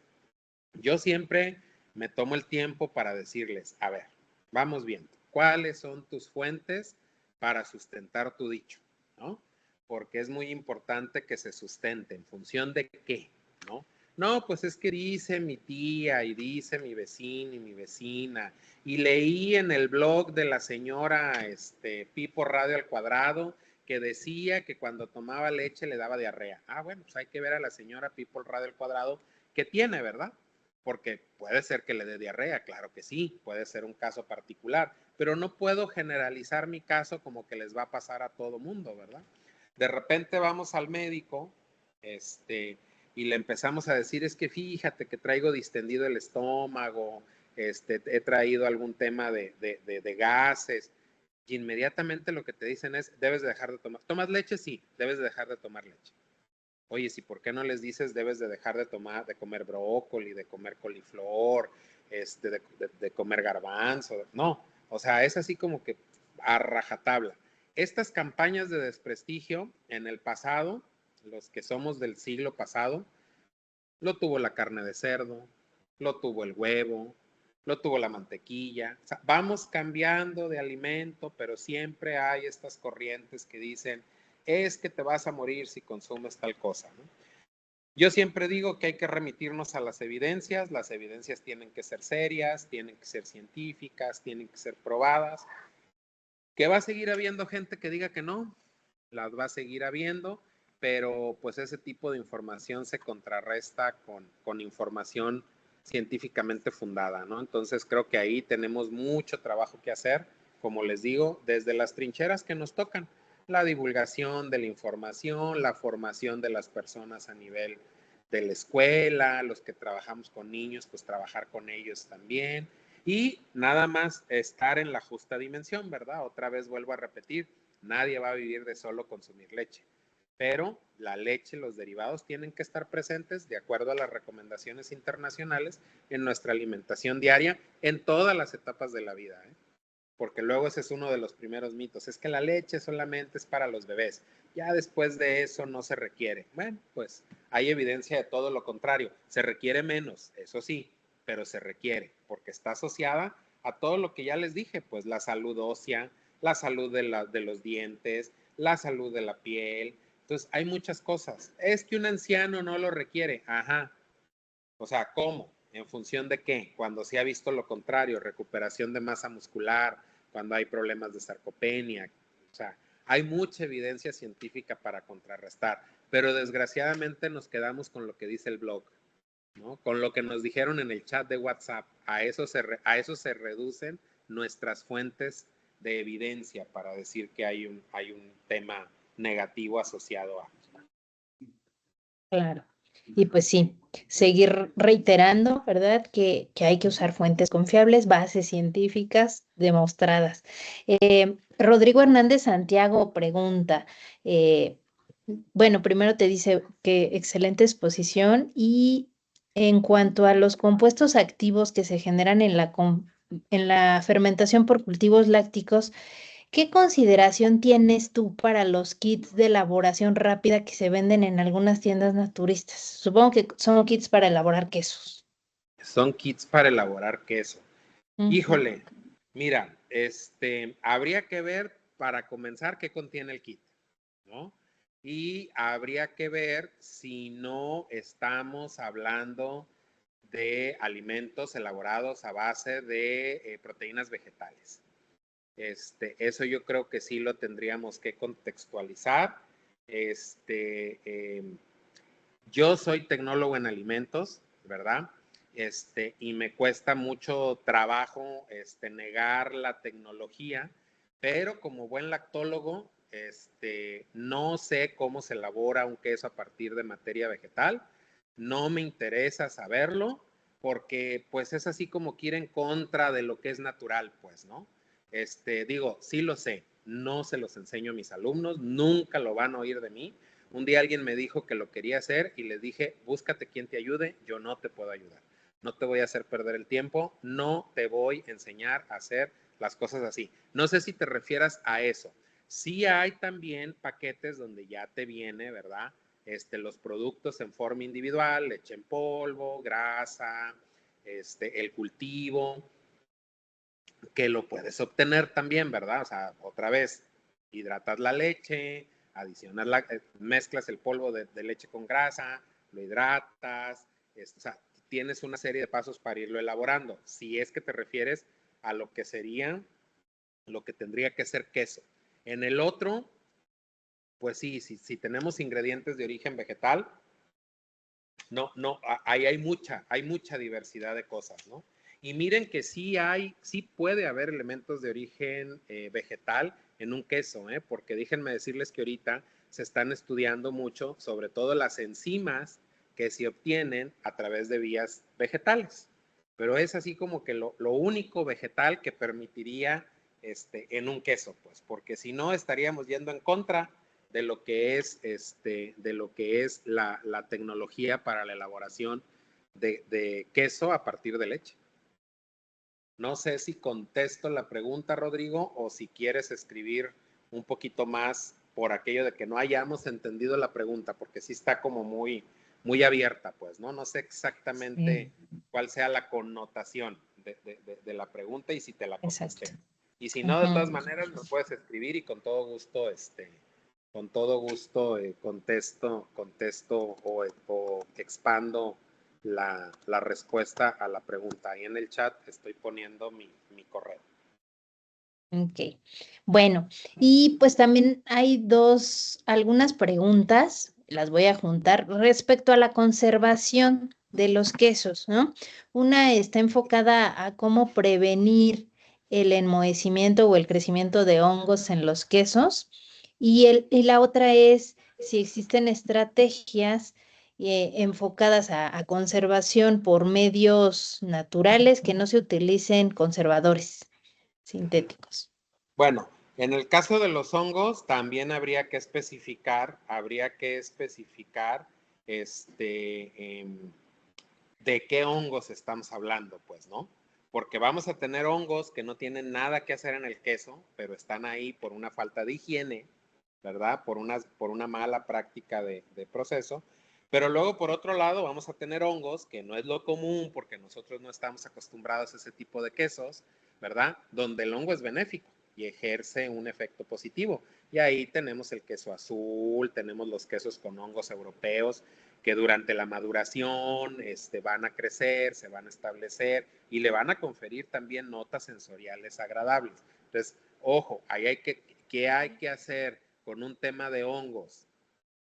yo siempre me tomo el tiempo para decirles, a ver, vamos viendo, ¿cuáles son tus fuentes para sustentar tu dicho? ¿No? Porque es muy importante que se sustente en función de qué, ¿no? No, pues es que dice mi tía y dice mi vecino y mi vecina y leí en el blog de la señora Pipo Radio al Cuadrado que decía que cuando tomaba leche le daba diarrea. Ah, bueno, pues hay que ver a la señora Pipo Radio al Cuadrado qué tiene, ¿verdad? Porque puede ser que le dé diarrea, claro que sí, puede ser un caso particular, pero no puedo generalizar mi caso como que les va a pasar a todo mundo, ¿verdad? De repente vamos al médico, y le empezamos a decir, es que fíjate que traigo distendido el estómago, he traído algún tema de gases, y inmediatamente lo que te dicen es, debes de dejar de tomar, ¿tomas leche? Sí, debes de dejar de tomar leche. Oye, ¿y por qué no les dices debes de dejar de comer brócoli, de comer coliflor, de comer garbanzo? No, o sea, es así como que a rajatabla. Estas campañas de desprestigio en el pasado, los que somos del siglo pasado, lo tuvo la carne de cerdo, lo tuvo el huevo, lo tuvo la mantequilla. O sea, vamos cambiando de alimento, pero siempre hay estas corrientes que dicen, es que te vas a morir si consumes tal cosa, ¿no? Yo siempre digo que hay que remitirnos a las evidencias tienen que ser serias, tienen que ser científicas, tienen que ser probadas, que va a seguir habiendo gente que diga que no, las va a seguir habiendo, pero pues ese tipo de información se contrarresta con información científicamente fundada, ¿no? Entonces creo que ahí tenemos mucho trabajo que hacer, como les digo, desde las trincheras que nos tocan, la divulgación de la información, la formación de las personas a nivel de la escuela, los que trabajamos con niños, pues trabajar con ellos también, y nada más estar en la justa dimensión, ¿verdad? Otra vez vuelvo a repetir, nadie va a vivir de solo consumir leche, pero la leche, los derivados tienen que estar presentes de acuerdo a las recomendaciones internacionales en nuestra alimentación diaria en todas las etapas de la vida, ¿eh? porque luego ese es uno de los primeros mitos, es que la leche solamente es para los bebés, ya después de eso no se requiere. Bueno, pues hay evidencia de todo lo contrario, se requiere menos, eso sí, pero se requiere, porque está asociada a todo lo que ya les dije, pues la salud ósea, la salud de los dientes, la salud de la piel. Entonces, hay muchas cosas. Es que un anciano no lo requiere. Ajá. O sea, ¿cómo? ¿En función de qué? Cuando se ha visto lo contrario, recuperación de masa muscular, cuando hay problemas de sarcopenia. O sea, hay mucha evidencia científica para contrarrestar, pero desgraciadamente nos quedamos con lo que dice el blog, ¿no? Con lo que nos dijeron en el chat de WhatsApp. A eso se reducen nuestras fuentes de evidencia para decir que hay un tema negativo asociado a. Claro. Y pues sí, seguir reiterando, ¿verdad? Que hay que usar fuentes confiables, bases científicas demostradas. Rodrigo Hernández Santiago pregunta, eh, bueno, primero te dice que excelente exposición y en cuanto a los compuestos activos que se generan en la fermentación por cultivos lácticos, ¿qué consideración tienes tú para los kits de elaboración rápida que se venden en algunas tiendas naturistas? Supongo que son kits para elaborar quesos. Son kits para elaborar queso. Ujú. Híjole, mira, habría que ver para comenzar qué contiene el kit, ¿no? Y habría que ver si no estamos hablando de alimentos elaborados a base de proteínas vegetales. Eso yo creo que sí lo tendríamos que contextualizar. Yo soy tecnólogo en alimentos, ¿verdad? Y me cuesta mucho trabajo negar la tecnología, pero como buen lactólogo, no sé cómo se elabora un queso a partir de materia vegetal, no me interesa saberlo, porque pues es así como que ir en contra de lo que es natural, pues, ¿no? Digo, sí lo sé, no se los enseño a mis alumnos, nunca lo van a oír de mí. Un día alguien me dijo que lo quería hacer y les dije, búscate quien te ayude, yo no te puedo ayudar. No te voy a hacer perder el tiempo, no te voy a enseñar a hacer las cosas así. No sé si te refieras a eso. Sí hay también paquetes donde ya te viene, ¿verdad? Los productos en forma individual, leche en polvo, grasa, el cultivo, que lo puedes obtener también, ¿verdad? O sea, otra vez, hidratas la leche, adicionas mezclas el polvo de leche con grasa, lo hidratas, o sea, tienes una serie de pasos para irlo elaborando. Si es que te refieres a lo que sería, lo que tendría que ser queso. En el otro, pues sí, si tenemos ingredientes de origen vegetal, no, ahí hay mucha diversidad de cosas, ¿no? Y miren que sí puede haber elementos de origen vegetal en un queso, ¿eh? Porque déjenme decirles que ahorita se están estudiando mucho, sobre todo las enzimas que se obtienen a través de vías vegetales. Pero es así como que lo único vegetal que permitiría en un queso, pues, porque si no estaríamos yendo en contra de lo que es, la tecnología para la elaboración de queso a partir de leche. No sé si contesto la pregunta, Rodrigo, o si quieres escribir un poquito más por aquello de que no hayamos entendido la pregunta, porque sí está como muy abierta, pues, ¿no? No sé exactamente Sí, cuál sea la connotación de la pregunta y si te la exacto. contesté. Y si no, de todas Ujú. maneras, me puedes escribir y con todo gusto contesto o expando la respuesta a la pregunta. Ahí en el chat estoy poniendo mi correo. Ok. Bueno, y pues también hay algunas preguntas, las voy a juntar respecto a la conservación de los quesos, ¿no? Una está enfocada a cómo prevenir el enmohecimiento o el crecimiento de hongos en los quesos y la otra es si existen estrategias enfocadas a conservación por medios naturales que no se utilicen conservadores sintéticos. Bueno, en el caso de los hongos también habría que especificar de qué hongos estamos hablando, pues, ¿no? porque vamos a tener hongos que no tienen nada que hacer en el queso, pero están ahí por una falta de higiene, ¿verdad? Por una mala práctica de proceso. Pero luego, por otro lado, vamos a tener hongos, que no es lo común, porque nosotros no estamos acostumbrados a ese tipo de quesos, ¿verdad? Donde el hongo es benéfico y ejerce un efecto positivo. Y ahí tenemos el queso azul, tenemos los quesos con hongos europeos, que durante la maduración van a crecer, se van a establecer y le van a conferir también notas sensoriales agradables. Entonces, ojo, ahí ¿qué hay que hacer con un tema de hongos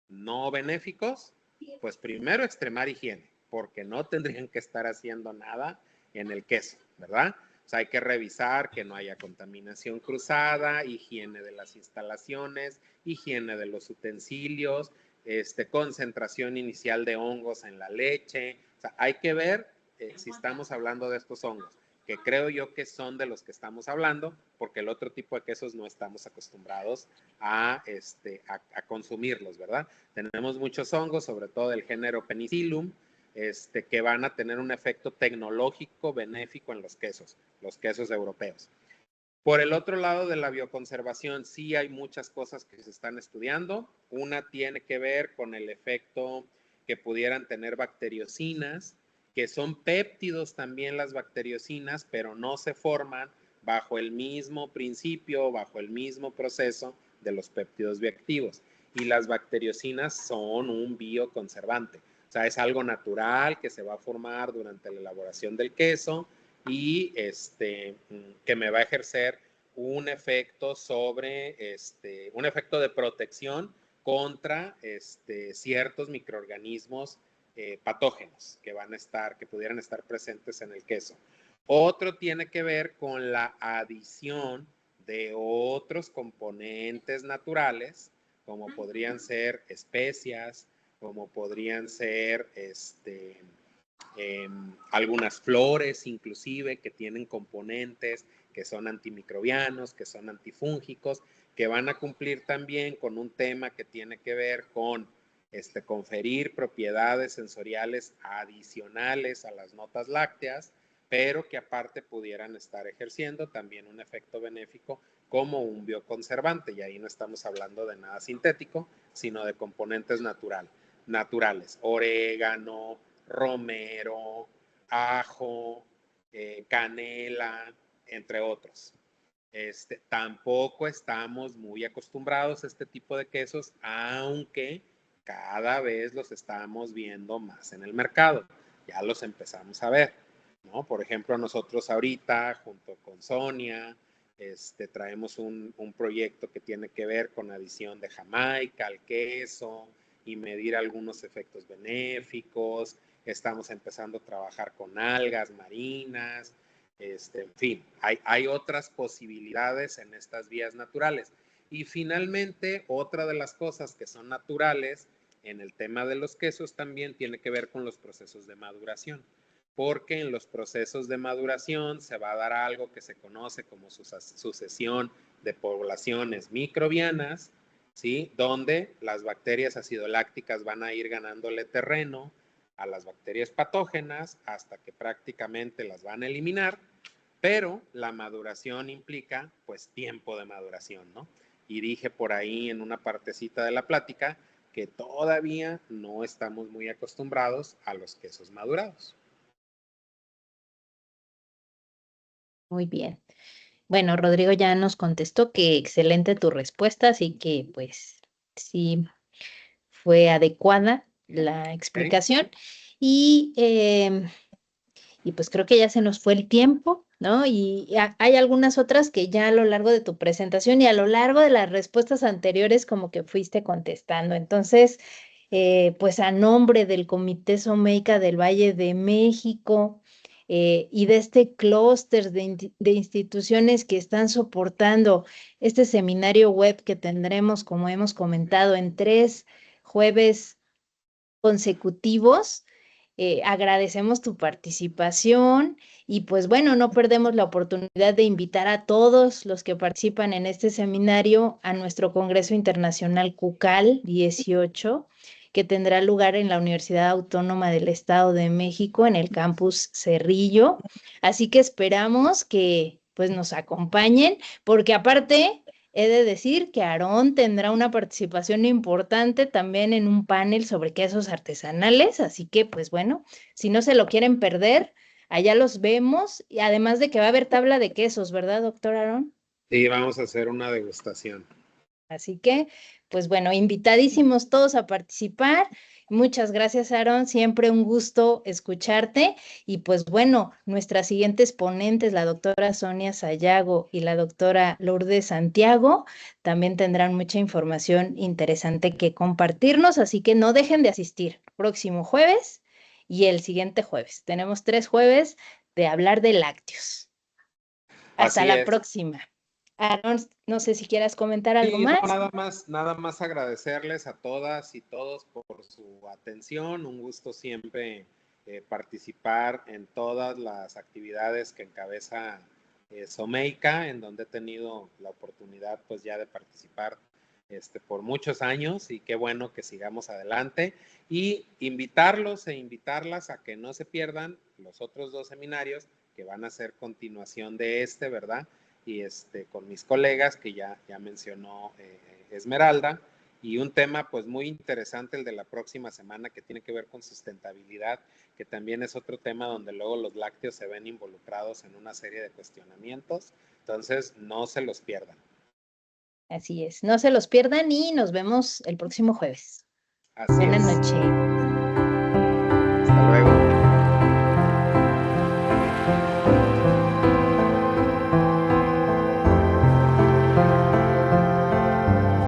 no benéficos? Pues primero extremar higiene, porque no tendrían que estar haciendo nada en el queso, ¿verdad? O sea, hay que revisar que no haya contaminación cruzada, higiene de las instalaciones, higiene de los utensilios, concentración inicial de hongos en la leche. O sea, hay que ver si estamos hablando de estos hongos, que creo yo que son de los que estamos hablando, porque el otro tipo de quesos no estamos acostumbrados a consumirlos, ¿verdad? Tenemos muchos hongos, sobre todo del género Penicillium, que van a tener un efecto tecnológico benéfico en los quesos europeos. Por el otro lado de la bioconservación, sí hay muchas cosas que se están estudiando. Una tiene que ver con el efecto que pudieran tener bacteriocinas, que son péptidos también las bacteriocinas, pero no se forman bajo el mismo principio, bajo el mismo proceso de los péptidos bioactivos. Y las bacteriocinas son un bioconservante. O sea, es algo natural que se va a formar durante la elaboración del queso y que me va a ejercer un efecto un efecto de protección contra ciertos microorganismos patógenos que pudieran estar presentes en el queso. Otro tiene que ver con la adición de otros componentes naturales, como podrían ser especias, como podrían ser algunas flores inclusive que tienen componentes que son antimicrobianos, que son antifúngicos, que van a cumplir también con un tema que tiene que ver con conferir propiedades sensoriales adicionales a las notas lácteas, pero que aparte pudieran estar ejerciendo también un efecto benéfico como un bioconservante. Y ahí no estamos hablando de nada sintético, sino de componentes naturales. Orégano, romero, ajo, canela, entre otros. Tampoco estamos muy acostumbrados a este tipo de quesos, aunque cada vez los estamos viendo más en el mercado. Ya los empezamos a ver, ¿no? Por ejemplo, nosotros ahorita, junto con Sonia, traemos un proyecto que tiene que ver con adición de Jamaica al queso y medir algunos efectos benéficos. Estamos empezando a trabajar con algas marinas. En fin, hay otras posibilidades en estas vías naturales. Y finalmente, otra de las cosas que son naturales en el tema de los quesos también tiene que ver con los procesos de maduración, porque en los procesos de maduración se va a dar algo que se conoce como sucesión de poblaciones microbianas, ¿sí? Donde las bacterias acidolácticas van a ir ganándole terreno a las bacterias patógenas hasta que prácticamente las van a eliminar, pero la maduración implica pues tiempo de maduración, ¿no? Y dije por ahí en una partecita de la plática que todavía no estamos muy acostumbrados a los quesos madurados. Muy bien. Bueno, Rodrigo ya nos contestó que excelente tu respuesta, así que pues sí fue adecuada la explicación. Y, y pues creo que ya se nos fue el tiempo, ¿no? Y hay algunas otras que ya a lo largo de tu presentación y a lo largo de las respuestas anteriores como que fuiste contestando. Entonces, pues a nombre del Comité Someica del Valle de México y de este clúster de instituciones que están soportando este seminario web que tendremos, como hemos comentado, en 3 jueves consecutivos. Agradecemos tu participación y pues bueno, no perdemos la oportunidad de invitar a todos los que participan en este seminario a nuestro Congreso Internacional CUCAL 18, que tendrá lugar en la Universidad Autónoma del Estado de México, en el campus Cerrillo. Así que esperamos que pues nos acompañen, porque aparte he de decir que Aarón tendrá una participación importante también en un panel sobre quesos artesanales, así que pues bueno, si no se lo quieren perder, allá los vemos, y además de que va a haber tabla de quesos, ¿verdad, doctor Aarón? Sí, vamos a hacer una degustación. Así que, pues bueno, invitadísimos todos a participar. Muchas gracias, Aarón. Siempre un gusto escucharte. Y pues bueno, nuestras siguientes ponentes, la doctora Sonia Sayago y la doctora Lourdes Santiago, también tendrán mucha información interesante que compartirnos. Así que no dejen de asistir próximo jueves y el siguiente jueves. Tenemos 3 jueves de hablar de lácteos. Hasta Así la es. próxima. Aarón, no sé si quieras comentar algo Y no, más. nada más agradecerles a todas y todos por su atención. Un gusto siempre participar en todas las actividades que encabeza Someica, en donde he tenido la oportunidad pues ya de participar por muchos años, y qué bueno que sigamos adelante, y invitarlos e invitarlas a que no se pierdan los otros 2 seminarios que van a ser continuación de ¿verdad? Y con mis colegas que ya mencionó Esmeralda, y un tema pues muy interesante el de la próxima semana, que tiene que ver con sustentabilidad, que también es otro tema donde luego los lácteos se ven involucrados en una serie de cuestionamientos. Entonces no se los pierdan. Así es, no se los pierdan y nos vemos el próximo jueves. Así Buenas es. noches.